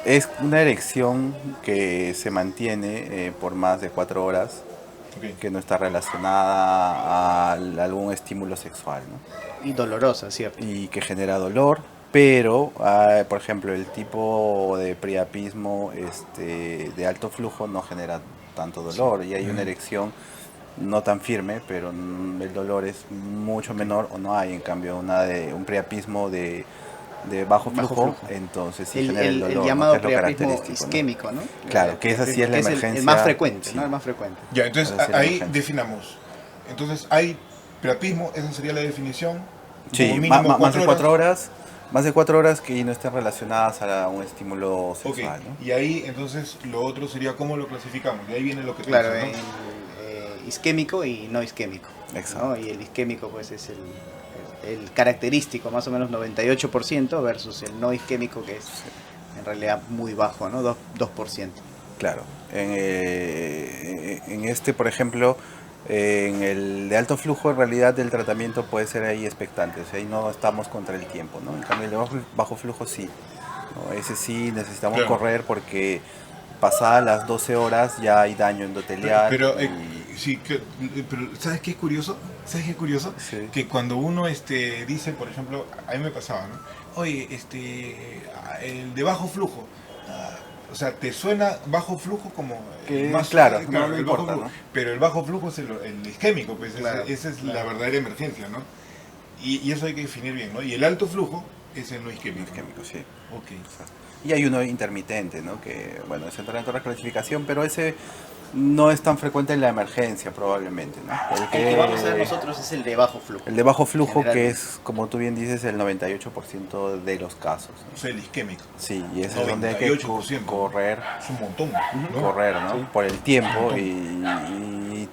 Es una erección que se mantiene por más de 4 horas, Okay. que no está relacionada a algún estímulo sexual, ¿no? Y dolorosa, ¿cierto? Y que genera dolor, pero, por ejemplo, el tipo de priapismo de alto flujo no genera tanto dolor, y hay una erección no tan firme, pero el dolor es mucho menor o no hay. En cambio, un priapismo de bajo flujo, entonces sí genera el dolor, el llamado ¿no? Que es lo priapismo característico, ¿no? isquémico, ¿no? Claro, que esa sí es la es emergencia. el más frecuente, sí. ¿no? El más frecuente. Ya, entonces Esa sería la ahí emergencia. definamos. Entonces hay priapismo, esa sería la definición. Sí, como mínimo más de 4 horas. Más de 4 horas que no estén relacionadas a un estímulo Ok, sexual, ¿no? y ahí entonces lo otro sería cómo lo clasificamos. De ahí viene lo que tú Claro, dices, ¿no? isquémico y no isquémico. Exacto. ¿no? Y el isquémico pues es el característico, más o menos 98%, versus el no isquémico, que es en realidad muy bajo, ¿no? 2%. Claro. Por ejemplo, en el de alto flujo, en realidad el tratamiento puede ser ahí expectante, o sea, ahí no estamos contra el tiempo, ¿no? En cambio, el de bajo flujo sí, ¿no? Ese sí necesitamos Claro. correr porque pasadas las 12 horas ya hay daño endotelial. Pero, y- sí, pero ¿sabes qué es curioso? ¿Sabes qué es curioso? Sí. Que cuando uno dice, por ejemplo, a mí me pasaba, ¿no? Oye, el de bajo flujo. O sea, te suena bajo flujo como Que, más claro, suave, no le el bajo importa, flujo. ¿no? Pero el bajo flujo es el isquémico, pues Claro, esa es la claro. verdadera emergencia, ¿no? Y eso hay que definir bien, ¿no? Y el alto flujo es el no isquémico. Isquémico, sí. Ok. Y hay uno intermitente, ¿no? Que, bueno, es entra dentro de la clasificación, pero ese no es tan frecuente en la emergencia, probablemente, ¿no? El que vamos a ver nosotros es el de bajo flujo. El de bajo flujo, que Generalmente. es, como tú bien dices, el 98% de los casos, ¿no? O sea, el isquémico. Sí, y ese es donde hay que 98%. correr, Es un montón, ¿no? ¿no? Por el tiempo y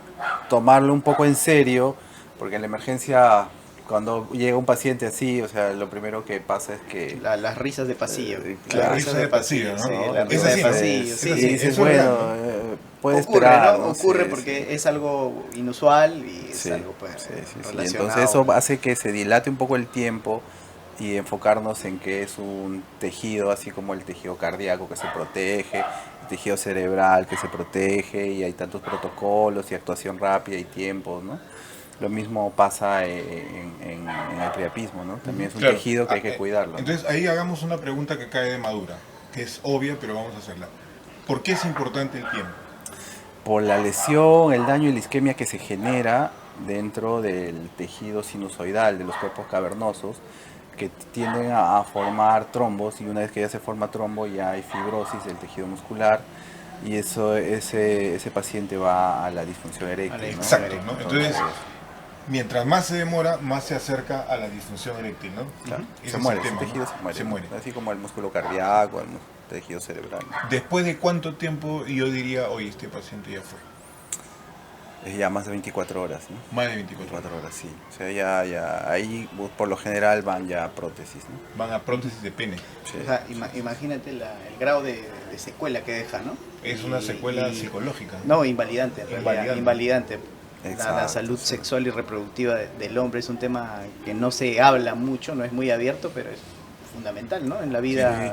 tomarlo un poco en serio, porque en la emergencia, cuando llega un paciente así, o sea, lo primero que pasa es que... Las risas de pasillo. Claro. La risa de pasillo, ¿no? Sí, ¿no? la Es risa de así, ¿no? pasillo, Es sí. así, y dices, eso es real, bueno, ¿no? puede Ocurre, esperar, ¿no? ¿no? Ocurre Sí, porque sí. es algo inusual y es Sí, algo pues sí. relacionado. Entonces eso hace que se dilate un poco el tiempo y enfocarnos en que es un tejido, así como el tejido cardíaco que se protege, el tejido cerebral que se protege, y hay tantos protocolos y actuación rápida y tiempos, ¿no? Lo mismo pasa en el priapismo, ¿no? También es un Claro. tejido que hay que cuidarlo, ¿no? Entonces ahí hagamos una pregunta que cae de madura, que es obvia, pero vamos a hacerla. ¿Por qué es importante el tiempo? Por la lesión, el daño y la isquemia que se genera dentro del tejido sinusoidal de los cuerpos cavernosos, que tienden a formar trombos, y una vez que ya se forma trombo ya hay fibrosis del tejido muscular, y ese paciente va a la disfunción eréctil, ¿no? Exacto, ¿no? Entonces, mientras más se demora, más se acerca a la disfunción eréctil, ¿no? claro, Ese se es muere, el ese tema, tejido ¿no? se muere, Se muere. así como el músculo cardíaco, tejido cerebral. ¿Después de cuánto tiempo yo diría, oye, este paciente ya fue? Es ya más de 24 horas, ¿no? Más de 24 horas. 24 horas, sí. O sea, ya ahí por lo general van ya a prótesis, ¿no? Van a prótesis de pene. Sí. O sea, imagínate el grado de secuela que deja, ¿no? Es una secuela y- psicológica. No, invalidante, en realidad, invalidante. La Exacto, salud sí. sexual y reproductiva del hombre es un tema que no se habla mucho, no es muy abierto, pero es fundamental, ¿no? En la vida Sí.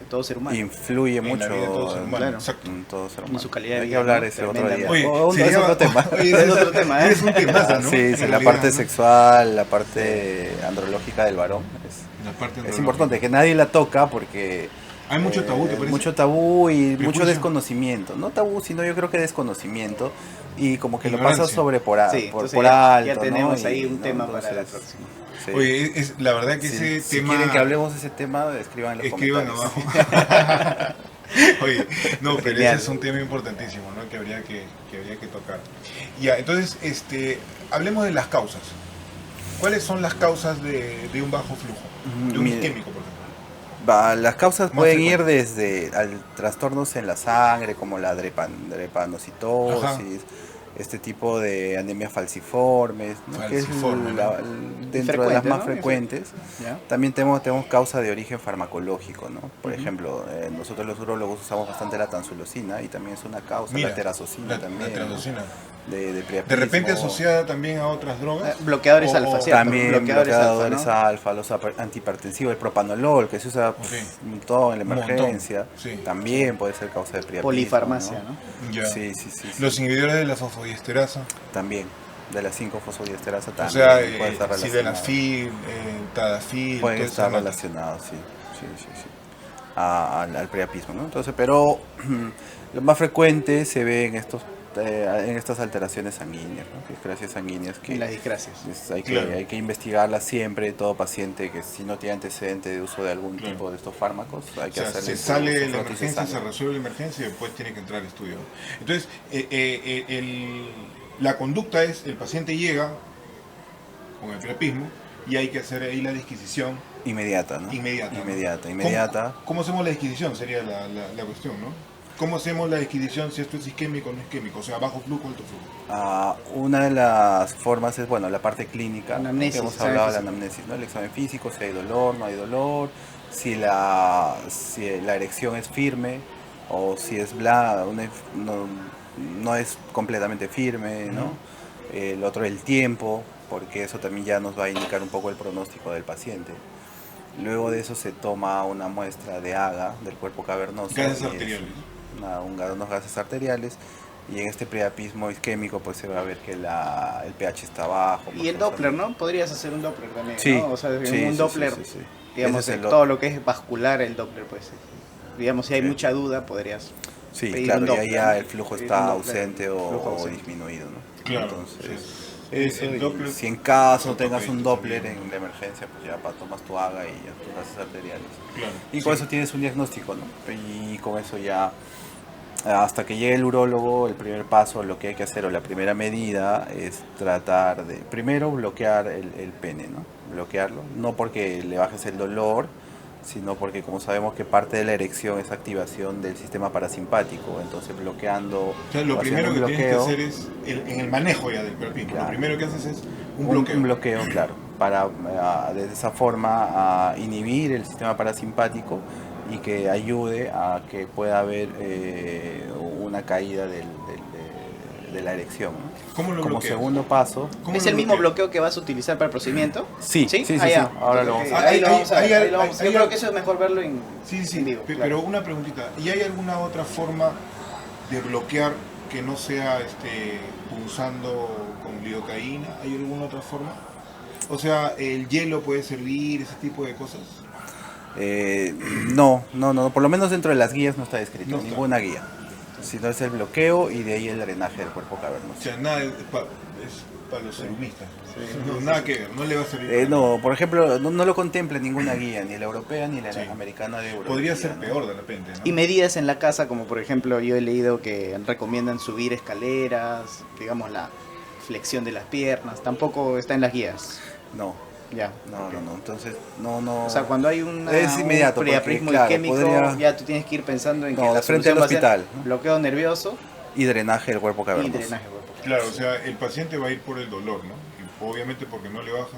de todo ser humano. Influye En la mucho vida de todo ser humano, claro. exacto. en todo ser En humano. su calidad de Hay que vida, hablar ¿no? ese otro día. Tremendamente. Oye, Oh, es otro tema. Oye, Es otro tema, ¿eh? Es un temazo, ¿no? Sí, En sí, la realidad, parte ¿no? sexual, la parte andrológica del varón La parte es andrológica. importante que nadie la toca porque Hay mucho tabú, ¿te parece? mucho tabú y mucho Prejuicio. desconocimiento. No tabú, sino yo creo que desconocimiento y como que lo Ignorancia. pasa sobre Sí, por entonces alto. ya tenemos ¿no? ahí Y, un ¿no? tema para la Entonces, próxima. sí. Oye, la verdad que Si- ese si tema... quieren que hablemos de ese tema, escriban en los Escriban comentarios. abajo. Oye, no, pero Genial. ese es un tema importantísimo, ¿no? Que habría que tocar. Ya, entonces, hablemos de las causas. ¿Cuáles son las causas de un bajo flujo? De un Mire, isquémico, por ejemplo. Las causas Más pueden ir frecuentes. desde trastornos en la sangre, como la drepanocitosis, Ajá. este tipo de anemia falciformes, ¿no? Que es Falciforme, ¿no? dentro de las Frecuente, más ¿no? frecuentes. ¿Ya? También tenemos causa de origen farmacológico, ¿no? Por Ujú. ejemplo, nosotros los urólogos usamos bastante la tansulosina y también es una causa, Mira, la terazocina la también, ¿no? terazocina. de priapismo. De repente asociada también a otras drogas. Bloqueadores O- alfa, o- ¿cierto? También Bloqueadores bloqueadores alfa, alfa, los antihipertensivos, el propanolol, que se usa un montón en la Un montón, emergencia, sí. también puede ser causa de priapismo. Polifarmacia, ¿no? Ya. Sí, sí, sí, sí. Los inhibidores de la fosfodiesterasa. También, de las 5-fosfodiesterasa O también sea, puede estar relacionado. sildenafil, tadafil. Pueden todo estar ese mato. relacionados, sí, sí, sí, sí. Al priapismo, ¿no? Entonces, pero lo más frecuente se ve en estas alteraciones sanguíneas, ¿no? Discrasias sanguíneas que En las discrasias. Claro. hay que investigarlas siempre, todo paciente que si no tiene antecedente de uso de algún Claro. tipo de estos fármacos, hay O que sea, hacerle se su sale de la frotis de emergencia, se sangre. resuelve la emergencia y después tiene que entrar al estudio. Entonces, la conducta es, el paciente llega con el priapismo y hay que hacer ahí la disquisición Inmediata, ¿no? inmediata. ¿no? Inmediata. ¿Cómo hacemos la disquisición? Sería la cuestión, ¿no? ¿Cómo hacemos la disquisición si esto es isquémico o no isquémico? O sea, bajo flujo o alto flujo. Una de las formas es, bueno, la parte clínica, ¿no? Anamnesis, que hemos examen hablado de la físico. anamnesis, ¿no? El examen físico, si hay dolor, no hay dolor, si la erección es firme o si es blanda, no es completamente firme, ¿no? Ujú. El otro, el tiempo, porque eso también ya nos va a indicar un poco el pronóstico del paciente. Luego de eso se toma una muestra de AGA del cuerpo cavernoso. Gases y es arteriales. unos gases arteriales, y en este priapismo isquémico pues se va a ver que el pH está bajo. Y el Doppler, ¿no? Podrías hacer un Doppler también, Sí, ¿no? O sea, sí, un sí, Doppler, sí, sí, sí. digamos, Ese es en el todo lo que es vascular, el Doppler, pues, digamos, si hay Sí. mucha duda, podrías Sí, pedir claro, un y Doppler, ahí ya ¿no? el flujo Pedir está un Doppler, ausente flujo o ausente. disminuido, ¿no? Claro. Entonces, sí. eso, El y Doppler si en caso es tengas un ortopédico Doppler también. en la emergencia, pues ya tomas tu AGA y ya tus gases arteriales. Claro. Y con Sí. eso tienes un diagnóstico, ¿no? Y con eso ya, hasta que llegue el urólogo, el primer paso, lo que hay que hacer o la primera medida es tratar de, primero, bloquear el pene, ¿no? Bloquearlo, no porque le bajes el dolor, sino porque como sabemos que parte de la erección es activación del sistema parasimpático, entonces bloqueando, O sea, lo o haciendo primero un que tienes que bloqueo, hacer es, en el manejo ya del priapismo, Claro. lo primero que haces es un un bloqueo. bloqueo, claro, para de esa forma inhibir el sistema parasimpático y que ayude a que pueda haber una caída de la erección, ¿no? ¿Cómo lo Como bloqueas? segundo paso, ¿Cómo ¿Es lo el mismo bloqueas? bloqueo que vas a utilizar para el procedimiento? sí, sí, sí, Ah, ya. sí, ahora lo Ok, vamos a ver. ahí lo vamos a ver, ahí lo vamos a ver. hay- Yo creo que eso es mejor verlo en, Sí, sí, en vivo. pero claro. una preguntita. ¿Y hay alguna otra forma de bloquear que no sea punzando con lidocaína? ¿Hay alguna otra forma? O sea, ¿el hielo puede servir, ese tipo de cosas? No, por lo menos dentro de las guías no está descrito, No está. ninguna guía, sino es el bloqueo y de ahí el drenaje del cuerpo O cavernoso. sea, nada es para los serumistas. No, nada que ver, no le va a servir. No, por ejemplo, no lo contempla ninguna guía, ni la europea ni la Sí. americana de urología. Podría ser ¿no? peor de repente, ¿no? Y medidas en la casa, como por ejemplo yo he leído que recomiendan subir escaleras, digamos la flexión de las piernas, tampoco está en las guías. No, Ya. No, ok. no. Entonces, no. O sea, cuando hay un inmediato, porque, priapismo claro, isquémico, podría- ya tú tienes que ir pensando en que No, la frente al solución va a ser hospital, ¿no? bloqueo nervioso Y drenaje del cuerpo y cavernoso. drenaje cuerpo. Claro, o sea, el paciente va a ir por el dolor, ¿no? Y obviamente porque no le baja,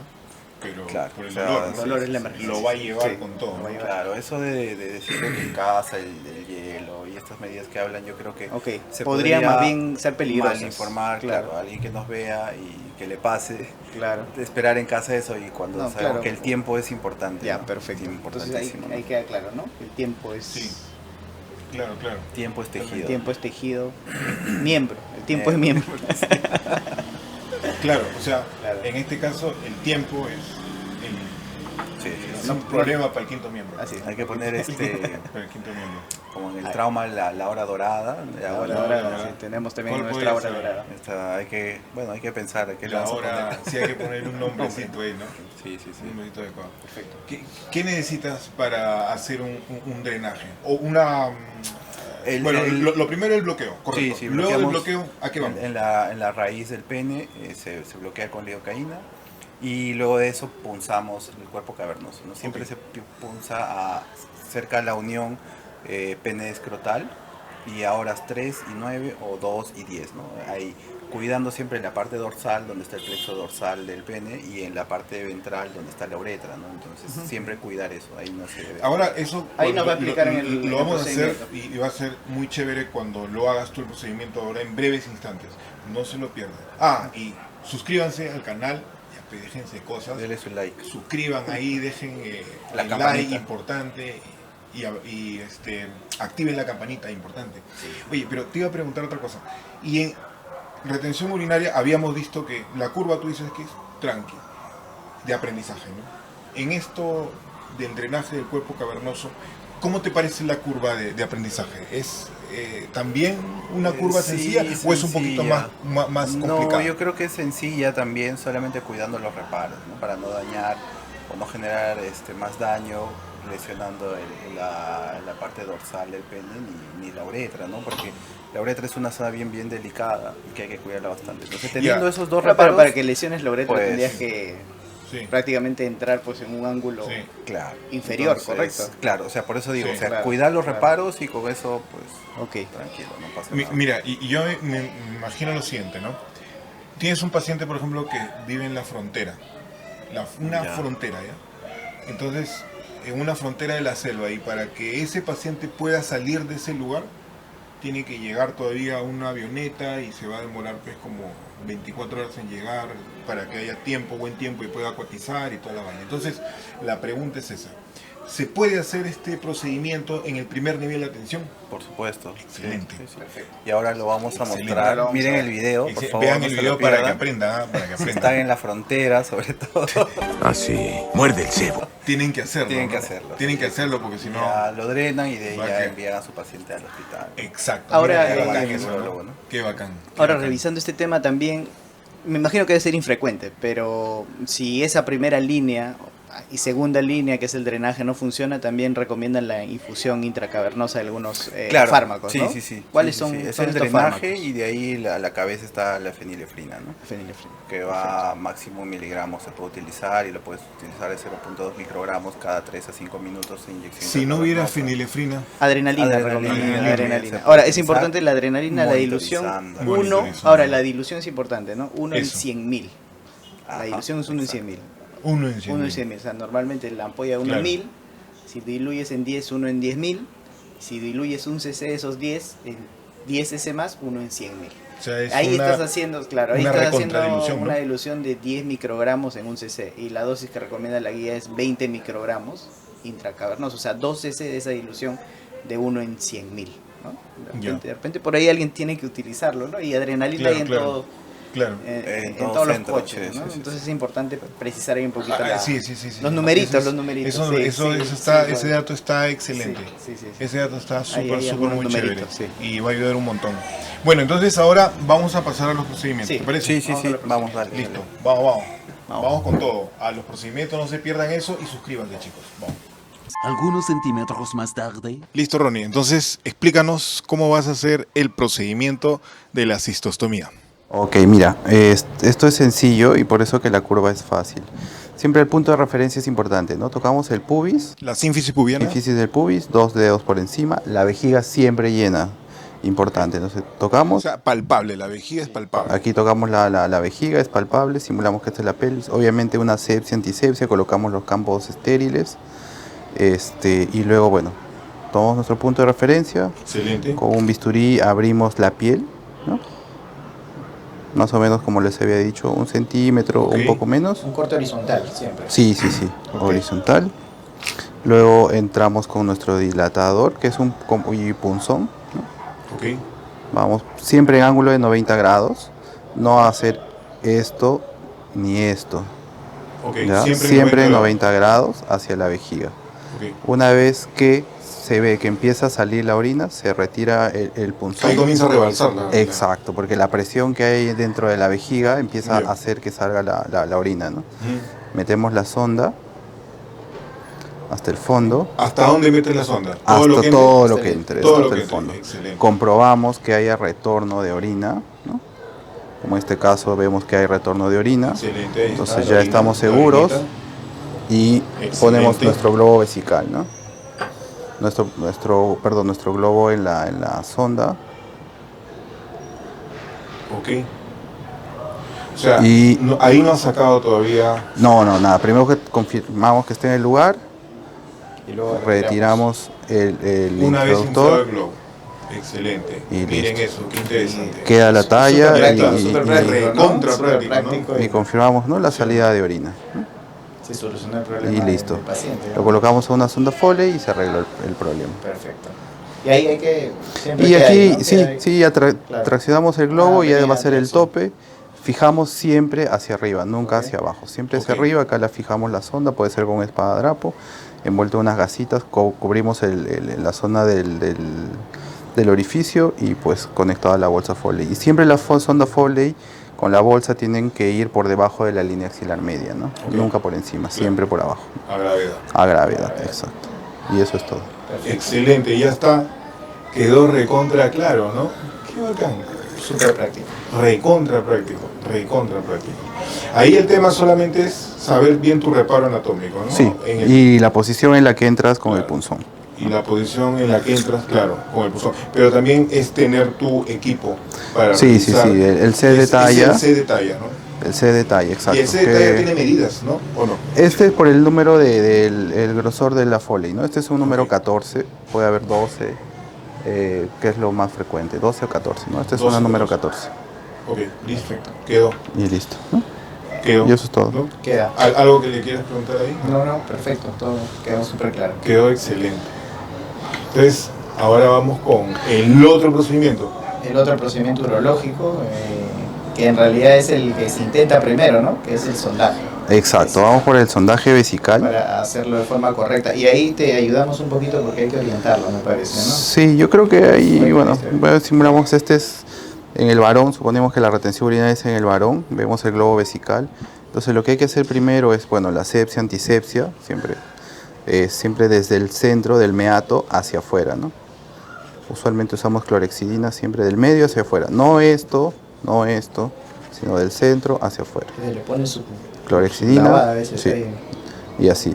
pero Claro, por el o sea, dolor, El ¿no? dolor es la emergencia. Lo va a llevar Sí, con todo, lo va a ¿no? llevar. Claro, eso de decirle que en casa el hielo y estas medidas que hablan, yo creo que Ok, se podría podría más bien ser peligroso. mal informar, claro, a alguien que nos vea y que le pase, Claro. esperar en casa eso y cuando No, sabemos claro. que el tiempo es importante. Ya, ¿no? perfecto. Es Entonces importantísimo, ahí ¿no? queda claro, ¿no? El tiempo es... Sí. Claro, claro. Tiempo es tejido. El tiempo es tejido. Miembro. El tiempo es miembro. Claro, o sea, Claro. en este caso el tiempo Sí, sí, sí. es un problema para el quinto miembro. Así es. Hay que poner Para el quinto miembro. como en el trauma, la hora dorada. La hora la dorada, hora. sí, tenemos también ¿Cuál nuestra hora puede ser? dorada. Hay que pensar qué le La vamos a hora, poner. sí hay que poner un nombrecito ahí, ¿no? Sí, sí, Un sí. nombrecito adecuado. Perfecto. ¿Qué necesitas para hacer un drenaje? O una... lo primero es el bloqueo, correcto. Sí, Luego del bloqueamos bloqueo, ¿a qué vamos? En la raíz del pene se bloquea con lidocaína y luego de eso punzamos el cuerpo cavernoso, ¿no? Siempre Ok. se punza cerca de la unión pene escrotal y a horas 3 y 9 o 2 y 10, ¿no? Ahí cuidando siempre en la parte dorsal donde está el plexo dorsal del pene y en la parte ventral donde está la uretra, ¿no? Entonces siempre cuidar eso, ahí no se debe. Ahora eso Ahí cuando nos va a explicar en el lo vamos a hacer procedimiento. y va a ser muy chévere cuando lo hagas tú el procedimiento ahora en breves instantes. No se lo pierdan. Y suscríbanse al canal, ya pues, déjense cosas. Dele su like. Suscriban ahí, dejen La el campanita. like importante y activen la campanita importante. Oye, pero te iba a preguntar otra cosa. Y en retención urinaria habíamos visto que la curva tú dices que es tranqui, de aprendizaje, ¿no? En esto del drenaje del cuerpo cavernoso, ¿cómo te parece la curva de aprendizaje? ¿Es también una curva Sí, sencilla o es un poquito sencilla. más complicada? No, yo creo que es sencilla también, solamente cuidando los reparos, ¿no? Para no dañar o no generar más daño lesionando la parte dorsal del pene ni la uretra, ¿no? Porque la uretra es una zona bien delicada y que hay que cuidarla bastante. Entonces, teniendo Ya. esos dos Ahora, reparos, para que lesiones la uretra pues, tendrías que Sí. prácticamente entrar pues en un ángulo Sí. claro, inferior, entonces, correcto. Claro, o sea, por eso digo, Sí. o sea, Claro, cuidar los claro. reparos y con eso, pues, Ok. tranquilo, no pasa nada. Mira, y yo me imagino lo siguiente, ¿no? Tienes un paciente, por ejemplo, que vive en la frontera, una Ya. frontera, ¿ya? Entonces, en una frontera de la selva, y para que ese paciente pueda salir de ese lugar, tiene que llegar todavía una avioneta y se va a demorar pues como 24 horas en llegar para que haya tiempo, buen tiempo y pueda acuatizar y toda la vaina. Entonces, la pregunta es esa. ¿Se puede hacer este procedimiento en el primer nivel de atención? Por supuesto. Excelente. Sí, sí. Y ahora lo vamos a Excelente. mostrar. Ahora vamos Miren a el ver. video, por favor. Vean no el se lo video para que pierdan. aprendan, para que Si están aprendan. en la frontera, sobre todo, Así, muerde el cebo. Tienen que hacerlo. tienen ¿no? que hacerlo. Tienen que hacerlo porque si no... ya lo drenan y de ahí Va ya que- envían a su paciente al hospital. Exacto. Ahora, Mira, qué bacán eh, eso, ¿no? neurólogo, ¿no? Qué bacán. qué Ahora, bacán. revisando este tema también, me imagino que debe ser infrecuente, pero si esa primera línea y segunda línea, que es el drenaje, no funciona, también recomiendan la infusión intracavernosa de algunos Claro, fármacos, sí, ¿no? sí, sí. ¿Cuáles Sí, son, sí, sí. Es son el estos drenaje fármacos? y de ahí a la cabeza está la fenilefrina, ¿no? Fenilefrina. Que va a máximo miligramos se puede utilizar y lo puedes utilizar de 0.2 microgramos cada 3 a 5 minutos de inyección. Si no hubiera intravenosa. fenilefrina, Adrenalina, Adrenalina, recomiendan, adrenalina. adrenalina. Se Ahora, puede es importante la adrenalina, la dilución. monitorizando. Uno, Monitorizando. ahora la dilución es importante, ¿no? Uno en Eso. 100.000. La Ajá, dilución es 1 en exacto. 100.000. uno en 100. 1 en 100.000. O sea, normalmente la ampolla 1 Claro. en 1000. Si diluyes en 10, 1 en 10.000. Si diluyes un cc de esos 10, en 10 cc más, 1 en 100.000. O sea, es Ahí una- estás haciendo, claro, ahí una estás haciendo recontradilución, ¿no? una dilución de 10 microgramos en un cc. Y la dosis que recomienda la guía es 20 microgramos intracavernosos. O sea, 2 cc de esa dilución de 1 en 100.000. ¿no? Ya. De repente por ahí alguien tiene que utilizarlo, ¿no? Y adrenalina Claro, hay en claro. todo. Claro. En todo todos los centro, coches, sí, ¿no? sí, sí, Entonces sí. es importante precisar ahí un poquito Sí. los numeritos, Eso los numeritos. Eso, sí, eso, sí, eso está, sí, ese bueno. dato está excelente. Sí. Ese dato está Ahí súper, hay súper algunos muy chévere. numeritos, sí. Y va a ayudar un montón. Bueno, entonces ahora vamos a pasar a los procedimientos. Sí. ¿Te parece? Sí, sí, Vamos a sí, los vamos, dale. Listo. Vamos. Vamos. Vamos con todo. A los procedimientos no se pierdan eso y suscríbanse, chicos. Vamos. Algunos centímetros más tarde. Listo, Ronnie. Entonces, explícanos cómo vas a hacer el procedimiento de la cistostomía. Ok, mira, esto es sencillo y por eso que la curva es fácil. Siempre el punto de referencia es importante, ¿no? Tocamos el pubis, La sínfisis pubiana. ínfisis del pubis, 2 dedos por encima, la vejiga siempre llena, importante. Entonces O tocamos, sea, palpable, la vejiga es palpable. aquí tocamos la vejiga, es palpable, simulamos que esta es la pelvis. Obviamente una sepsia, antisepsia, colocamos los campos estériles. Y luego, bueno, tomamos nuestro punto de referencia, Excelente. con un bisturí abrimos la piel, ¿no? Más o menos como les había dicho, 1 centímetro, Ok. un poco menos. Un corte horizontal siempre. Sí, Ok. horizontal. Luego entramos con nuestro dilatador, que es y punzón. Ok. Vamos siempre en ángulo de 90 grados, no hacer esto ni esto. Ok. ¿Ya? Siempre, Siempre 90 90 grados hacia la vejiga. Ok. Una vez que se ve que empieza a salir la orina, se retira el punzón. Ahí comienza a rebalsar la. Exacto, porque la presión que hay dentro de la vejiga empieza Ya. a hacer que salga la orina, ¿no? Ujú. Metemos la sonda hasta el fondo, ¿Hasta dónde metes la sonda? hasta que entre? todo lo que entre, Todo lo hasta que el entre. fondo. Excelente. Comprobamos que haya retorno de orina, ¿no? Como en este caso vemos que hay retorno de orina. Excelente. Ahí Entonces está, ya la estamos orinita, seguros. la orinita. Y Excelente. ponemos nuestro globo vesical, ¿no? Nuestro globo en la sonda. Ok. O sea, Y- ahí no has sacado todavía. No, nada. Primero que confirmamos que esté en el lugar, Y luego retiramos el Una vez inflado el introductor, globo. Excelente. Y Miren listo. eso, qué interesante. queda la talla Súper práctico, y- súper y- práctico, ¿no? Contra Súper práctico, ¿no? práctico y confirmamos, ¿no? La salida de orina, ¿no? se soluciona el problema Y listo. del paciente. Lo colocamos a una sonda Foley y se arregla el problema. Perfecto. Y ahí hay que... siempre Y que aquí hay, ¿no? Que sí, hay- sí, claro. traccionamos el globo Ah, y ya venía va a ser el eso. tope. Fijamos siempre hacia arriba, nunca Ok. hacia abajo. Siempre hacia Ok. arriba, acá la fijamos la sonda, puede ser con espadadrapo, envuelto en unas gasitas, cubrimos la zona del orificio y pues conectado a la bolsa Foley. Y siempre la sonda Foley con la bolsa tienen que ir por debajo de la línea axilar media, ¿no? Ok. Nunca por encima, Claro. siempre por abajo. A gravedad. A gravedad, exacto. Y eso es todo. Excelente, ya está. Quedó recontra claro, ¿no? Qué bacán. Súper práctico. Recontra práctico, recontra práctico. Ahí el tema solamente es saber bien tu reparo anatómico, ¿no? Sí, En y la posición en la que entras con el Claro. punzón. y la posición en la que entras, claro, con el pulsón. Pero también es tener tu equipo para Sí, sí, realizar. sí, el set de Es talla. el set de talla, ¿no? El C detalle, exacto. Y el set de que- talla tiene medidas, ¿no? ¿O no? Este es por el número el grosor de la Foley, ¿no? Este es un número Ok. 14, puede haber 12, que es lo más frecuente, 12 o 14, ¿no? Este es 12 un o número 14. 14. Ok, listo. Quedó. Y listo, ¿no? Quedó. Y eso es todo. ¿No? Queda. ¿Algo que le quieras preguntar ahí? No, perfecto. Todo quedó súper claro. Quedó excelente. Entonces, ahora vamos con el otro procedimiento. El otro procedimiento urológico, que en realidad es el que se intenta primero, ¿no? Que es el sondaje. Exacto, vamos por el sondaje vesical. Para hacerlo de forma correcta. Y ahí te ayudamos un poquito porque hay que orientarlo, me parece, ¿no? Sí, yo creo que ahí, Ahí bueno, dice. simulamos este es en el varón, suponemos que la retención urinaria es en el varón, vemos el globo vesical. Entonces lo que hay que hacer primero es, bueno, la asepsia, antisepsia, siempre desde el centro del meato hacia afuera, ¿no? Usualmente usamos clorexidina siempre del medio hacia afuera, no esto, sino del centro hacia afuera. Que le pone su Clorexidina, lavada a veces sí, ahí. y así.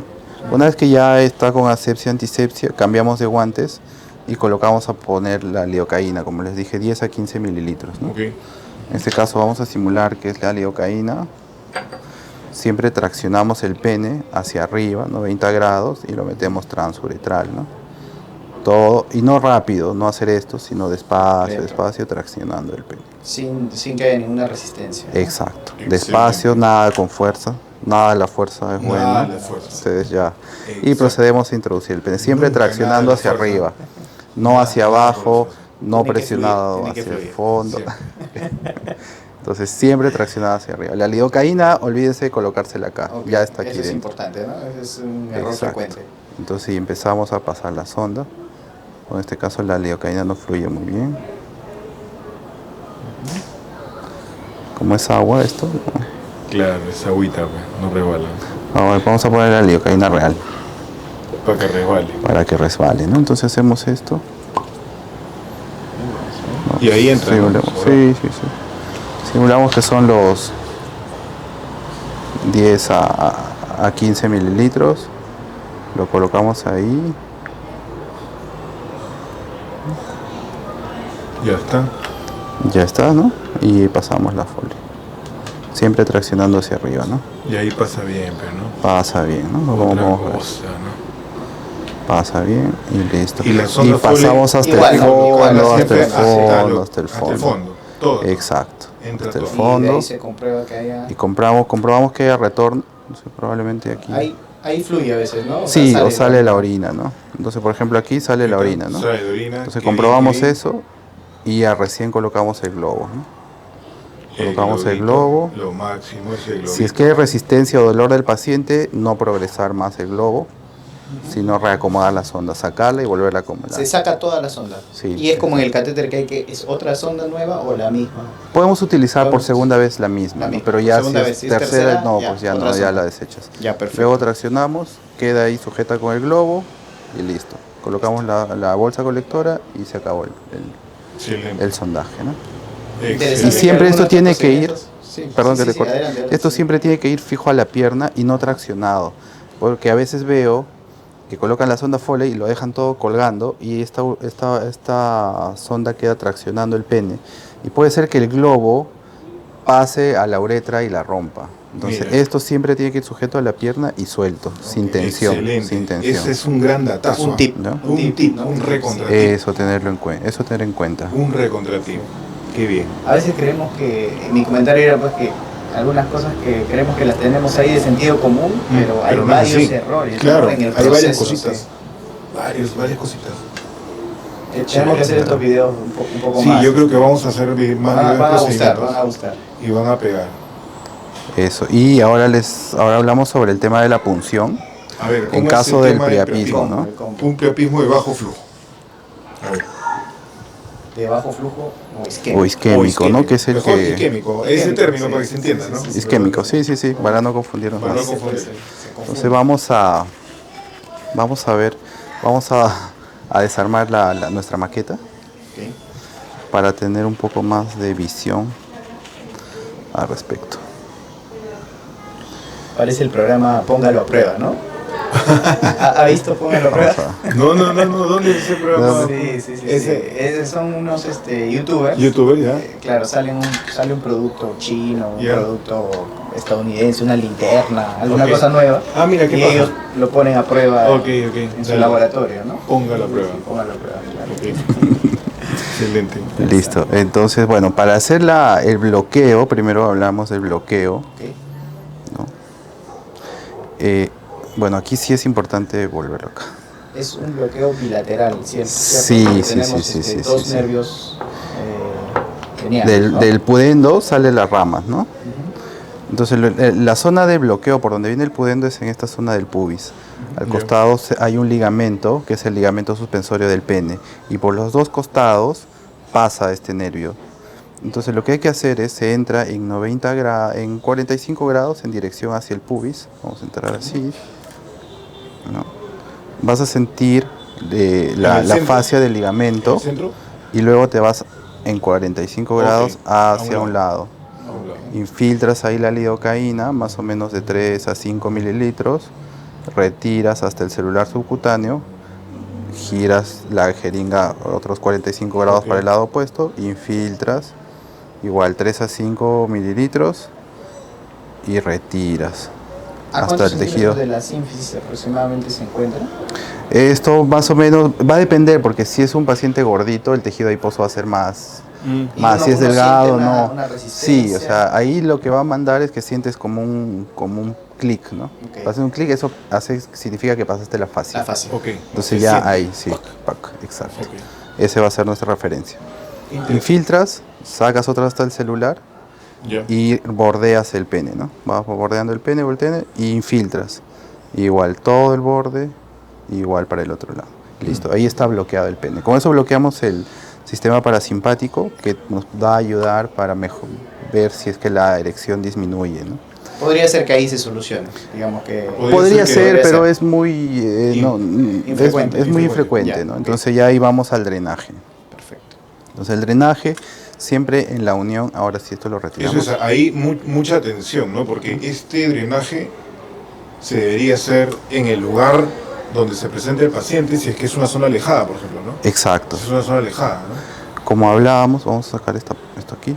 Una vez que ya está con asepsia, antisepsia, cambiamos de guantes y colocamos a poner la lidocaína, como les dije, 10 a 15 mililitros, ¿no? Ok. En este caso vamos a simular que es la lidocaína. Siempre traccionamos el pene hacia arriba, 90 grados, y lo metemos transuretral, ¿no? Todo, y no rápido, no hacer esto, sino despacio, Lento. despacio, traccionando el pene. Sin que haya ninguna resistencia, ¿no? Exacto. Excelente. Despacio, nada con fuerza. Nada de la fuerza es Nada buena. de la fuerza. Ustedes ya. Y Exacto. procedemos a introducir el pene. Siempre Nunca traccionando nada de hacia fuerza. arriba. No Nada, hacia nada de abajo, fuerza. no Tiene que presionado fluir, tiene hacia que el fluir. fondo. Siempre. Entonces siempre traccionado hacia arriba. La lidocaína, olvídense de colocársela acá. Ok, Ya está aquí eso es dentro. importante, ¿no? Ese es un error Exacto. frecuente. Entonces si empezamos a pasar la sonda. En este caso la lidocaína no fluye muy bien. Como es agua esto. Claro, es agüita, pues, no resbala. Ahora vamos a poner la lidocaína real Para que resbale. para que resbale, ¿no? Entonces hacemos esto. Y ahí entra. ¿no? Simulamos, sí. Simulamos que son los 10 a a 15 mililitros. Lo colocamos ahí. Ya está. Ya está, ¿no? Y pasamos la folia. Siempre traccionando hacia arriba, ¿no? Y ahí pasa bien, pero no. Pasa bien, ¿no? Otra Vamos a ver. cosa, ¿no? Pasa bien y listo. Y la sonda pasamos folia, hasta igual, el ¿no? fondo, Igual, hasta siempre el fondo, hasta hasta el hasta el fondo. fondo. Todo. Exacto. Entra Hasta el todo. Y de fondo. ahí se comprueba que haya... Y comprobamos que haya retorno. No sé, probablemente aquí. Ahí fluye a veces, ¿no? Sí, o sale la orina, ¿no? Entonces, por ejemplo, aquí sale la orina, ¿no? Sale la orina. Entonces que comprobamos viene ahí. eso y ya recién colocamos el globo, ¿no? Colocamos el globito, globo. Lo máximo es el globito. Si es que hay resistencia o dolor del paciente, no progresar más el globo, sino reacomodar la sonda, sacarla y volverla a acomodar. Se saca toda la sonda. Sí. Y es como en el catéter que ¿es otra sonda nueva o la misma? Podemos utilizar por Podemos- segunda vez la misma, La ¿no? misma. Pero ya Segunda si vez, es si es tercera, tercera, no, ya, pues ya otra no, ya sonda. la desechas. Ya, perfecto. Luego traccionamos, queda ahí sujeta con el globo y listo. Colocamos la bolsa colectora y se acabó Excelente. el sondaje, ¿no? Excelente. Y siempre esto ¿Algunos tiene que ir, procedimientos? Sí, perdón sí, que te sí, corte, adelante, adelante, esto sí. siempre tiene que ir fijo a la pierna y no traccionado, porque a veces veo que colocan la sonda Foley y lo dejan todo colgando y esta sonda queda traccionando el pene y puede ser que el globo pase a la uretra y la rompa. Entonces Mira. esto siempre tiene que ir sujeto a la pierna y suelto, sin tensión, Excelente. sin tensión. Ese es un gran datazo. Un tip. ¿no? Un tip, ¿no? un recontra tip. Eso tenerlo en cuenta, eso tener en cuenta. Un recontra tip. Qué bien. A veces creemos que, mi comentario era pues que algunas cosas que creemos que las tenemos ahí de sentido común, pero hay Pero no es varios así. errores, ¿no? Claro, en el hay varias proceso, cositas. sí. Varias cositas. Tenemos que hacer estos videos un poco Sí, más. yo creo que vamos a hacer más videos van a gustar, procedimientos van a gustar. y van a pegar. Eso. Y ahora hablamos sobre el tema de la punción. A ver, ¿cómo En es caso el del tema priapismo, ¿no? El combo. Un priapismo de bajo flujo. A ver. De bajo flujo o isquémico. O isquémico, ¿no? Que es el Mejor que... isquémico. Ese término para que se entienda, ¿no? Isquémico, sí, para no confundirnos Para más. no confundir. Entonces vamos a ver, vamos a desarmar nuestra maqueta Ok. para tener un poco más de visión al respecto. Parece el programa Póngalo a prueba, ¿no? ¿Ha visto Póngalo a prueba? Vamos a- No, ¿dónde es ese programa? Sí. Ese- Son unos youtubers. YouTuber, ya. Claro, sale un producto chino, un Ya. producto estadounidense, una linterna, alguna Ok. cosa nueva. Ah, mira, ¿qué y pasa? ellos lo ponen a prueba Ok. en su Dale. laboratorio, ¿no? Póngalo a prueba. Sí, póngalo a prueba, claro. Ok. Excelente. Listo. Entonces, bueno, para hacer el bloqueo, primero hablamos del bloqueo. Ok. Bueno, aquí sí es importante volverlo acá. Es un bloqueo bilateral, ¿cierto? Sí, Porque sí, tenemos, sí, sí, dos sí. nervios geniales, Del, ¿no? del pudendo salen las ramas, ¿no? Entonces la zona de bloqueo por donde viene el pudendo es en esta zona del pubis. Al Ya. costado hay un ligamento, que es el ligamento suspensorio del pene. Y por los dos costados pasa este nervio. Entonces lo que hay que hacer es, se entra en 45 grados en dirección hacia el pubis. Vamos a entrar así. ¿No? Vas a sentir la centro? fascia del ligamento ¿El centro? y luego te vas en 45 Ok, grados a hacia un un lado. A un lado. Infiltras ahí la lidocaína, más o menos de 3 a 5 mililitros, retiras hasta el celular subcutáneo, giras la jeringa otros 45 grados Ok. para el lado opuesto, infiltras igual 3 a 5 mililitros y retiras ¿A hasta cuántos el tejido. centímetros de la sínfisis aproximadamente se encuentra? Esto más o menos va a depender, porque si es un paciente gordito, el tejido adiposo va a ser más, Y más uno- si es uno delgado, siente una no. Sí, resistencia. o sea, ahí lo que va a mandar es que sientes como un clic, ¿no? Ok. Pasa un clic, eso significa que pasaste la fascia. La fascia. Ok. Entonces Se ya siente. ahí, sí, pac, exacto. Ok. Ese va a ser nuestra referencia. Interesante. Infiltras, sacas otra hasta el celular Ya. y bordeas el pene, ¿no? Vas bordeando el pene y infiltras. Igual todo el borde, igual para el otro lado. Listo, ahí está bloqueado el pene. Con eso bloqueamos el sistema parasimpático que nos va a ayudar para ver si es que la erección disminuye, ¿no? Podría ser que ahí se solucione, digamos que... Podría ser ser, podría pero ser. es muy Infrecuente. es muy Infrecuente, infrecuente, ya. ¿no? Entonces ya ahí vamos al drenaje. Perfecto. Entonces el drenaje siempre en la unión, ahora sí esto lo retiramos. Eso es ahí mucha atención, ¿no? Porque este drenaje se debería hacer en el lugar donde se presente el paciente, si es que es una zona alejada, por ejemplo, ¿no? Exacto. Si es una zona alejada, ¿no? Como hablábamos, vamos a sacar esto aquí.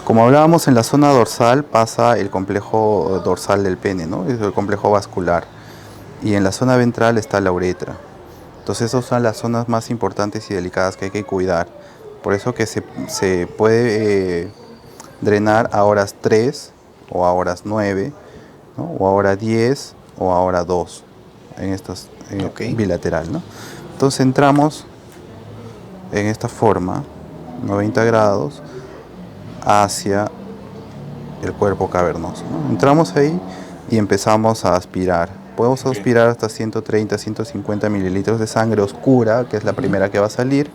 Como hablábamos, en la zona dorsal pasa el complejo dorsal del pene, ¿no? Es el complejo vascular. Y en la zona ventral está la uretra. Entonces esas son las zonas más importantes y delicadas que hay que cuidar. Por eso que se puede drenar a horas 3 o a horas 9, ¿no? O a hora 10 o a hora 2 en estas bilateral, ¿no? Entonces entramos en esta forma, 90 grados, hacia el cuerpo cavernoso, ¿no? Entramos ahí y empezamos a aspirar. Podemos aspirar hasta 130, 150 mililitros de sangre oscura, que es la primera que va a salir.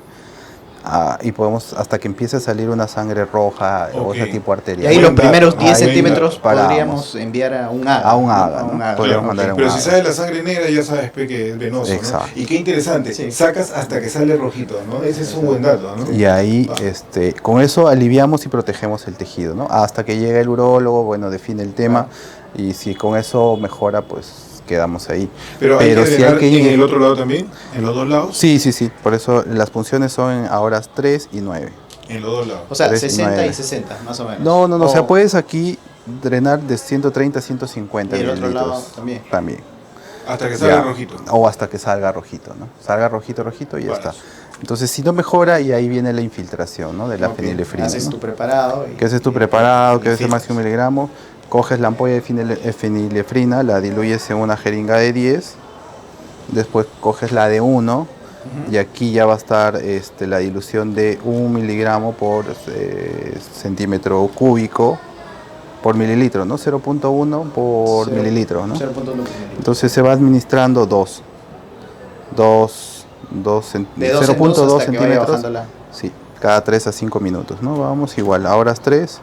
Y podemos hasta que empiece a salir una sangre roja o ese tipo Y arterial. ahí los primeros 10 Ahí centímetros paramos. podríamos enviar a un AGA. A un AGA, ¿no? ¿no? A un AGA. Podríamos mandar a un Pero AGA. si sale la sangre negra ya sabes que es venoso, Exacto. ¿no? Y qué interesante, Sí. sacas hasta que sale rojito, ¿no? Ese es un buen dato, ¿no? Y ahí, con eso aliviamos y protegemos el tejido, ¿no? Hasta que llega el urólogo, bueno, define el tema, y si con eso mejora, pues quedamos ahí. Pero hay que si drenar en el otro lado también, en los dos lados. Sí, por eso las punciones son a horas 3 y 9. En los dos lados. O sea, 3 y 60 9. y 60, más o menos. No, o O- sea, puedes aquí drenar de 130 a 150 Y el otro mililitros. lado también. Hasta que salga Ya. rojito. O hasta que salga rojito, ¿no? Salga rojito y ya Vale. está. Entonces, si no mejora, y ahí viene la infiltración, ¿no? De la Ok. fenilefrina, Haces ¿no? tu preparado. Que ese es tu preparado, que es de infiltras. más de 1 miligramo. Coges la ampolla de fenilefrina, la diluyes en una jeringa de 10. Después coges la de 1. Y aquí ya va a estar la dilución de 1 miligramo por centímetro cúbico por mililitro, ¿no? 0.1 por mililitro, ¿no? 0.1 mililitros. Entonces se va administrando 2 De 2 en 2 0.2 hasta que vaya centímetros. bajando la... Sí, cada 3 a 5 minutos, ¿no? Vamos igual, a horas 3,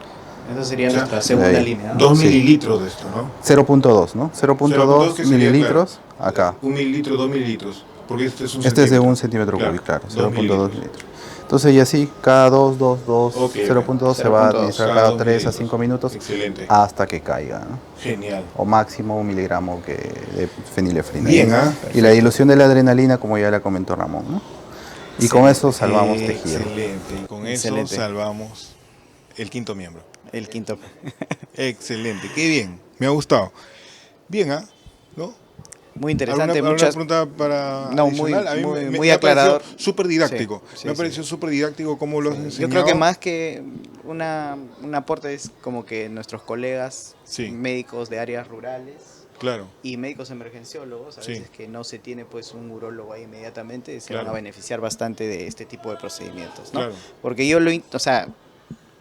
Esa sería O sea, nuestra segunda ahí. línea, ¿no? 2 Sí. mililitros de esto, ¿no? 0.2, ¿no? 0.2 que sería, mililitros claro, acá. 1 mililitro, 2 mililitros. Porque este es un Este es de centímetro. 1 centímetro Claro, cúbico, claro, 2 0.2 mililitros. mililitros. Entonces, y así, cada 2, Ok, 0.2 se va a 0.2, administrar cada cada 2 3 a mililitros. 5 minutos Excelente. hasta que caiga, ¿no? Genial. O máximo 1 miligramo de fenilefrina. Bien, ¿ah? Y la dilución de la adrenalina, como ya la comentó Ramón, ¿no? Y con eso salvamos tejido. Excelente. Y con Excelente. eso salvamos el quinto miembro. El quinto. Excelente. Qué bien. Me ha gustado. Bien, ¿ah? ¿No? Muy interesante. ¿Alguna Muchas... pregunta para No, adicional? A mí muy me ha aclarador. parecido súper didáctico. Sí, me ha sí, parecido súper didáctico cómo lo has Yo enseñado. creo que más que un aporte es como que nuestros colegas Sí. médicos de áreas rurales Claro. y médicos emergenciólogos, a Sí. veces que no se tiene pues un urólogo ahí inmediatamente, se Claro. van a beneficiar bastante de este tipo de procedimientos, ¿no? Claro. Porque o sea,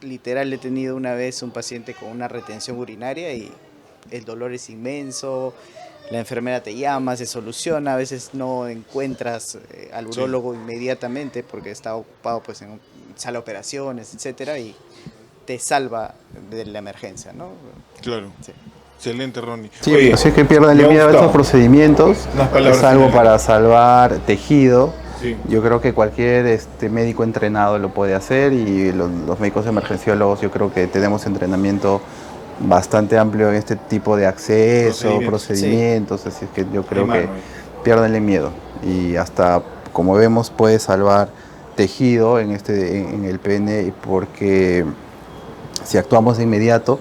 literal he tenido una vez un paciente con una retención urinaria y el dolor es inmenso, la enfermera te llama, se soluciona, a veces no encuentras al Sí. urólogo inmediatamente porque está ocupado pues en sala de operaciones, etcétera, y te salva de la emergencia, ¿no? Claro. Sí. Excelente, Ronnie. Sí, Oye, así que pierdan me el ha miedo a gustado. estos procedimientos. Unas palabras Es algo finales. para salvar tejido. Sí. Yo creo que cualquier médico entrenado lo puede hacer, y los médicos emergenciólogos, yo creo que tenemos entrenamiento bastante amplio en este tipo de acceso, procedimientos, así es que yo creo que piérdanle miedo, y hasta, como vemos, puede salvar tejido en el pene, porque si actuamos de inmediato,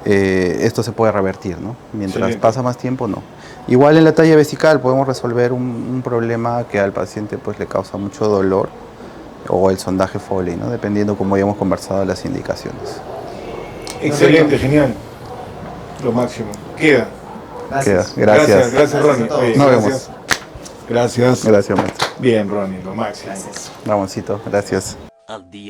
esto se puede revertir, ¿no? Mientras Excelente. pasa más tiempo, no. Igual en la talla vesical podemos resolver un problema que al paciente pues le causa mucho dolor, o el sondaje Foley, ¿no? Dependiendo, como habíamos conversado, de las indicaciones. Excelente, genial. Lo máximo. Queda. Queda. Gracias. Gracias, Ronnie. a todos. Oye, Nos gracias. Gracias. Gracias, maestro. Bien, Ronnie, lo máximo. Ramoncito, gracias. Al día.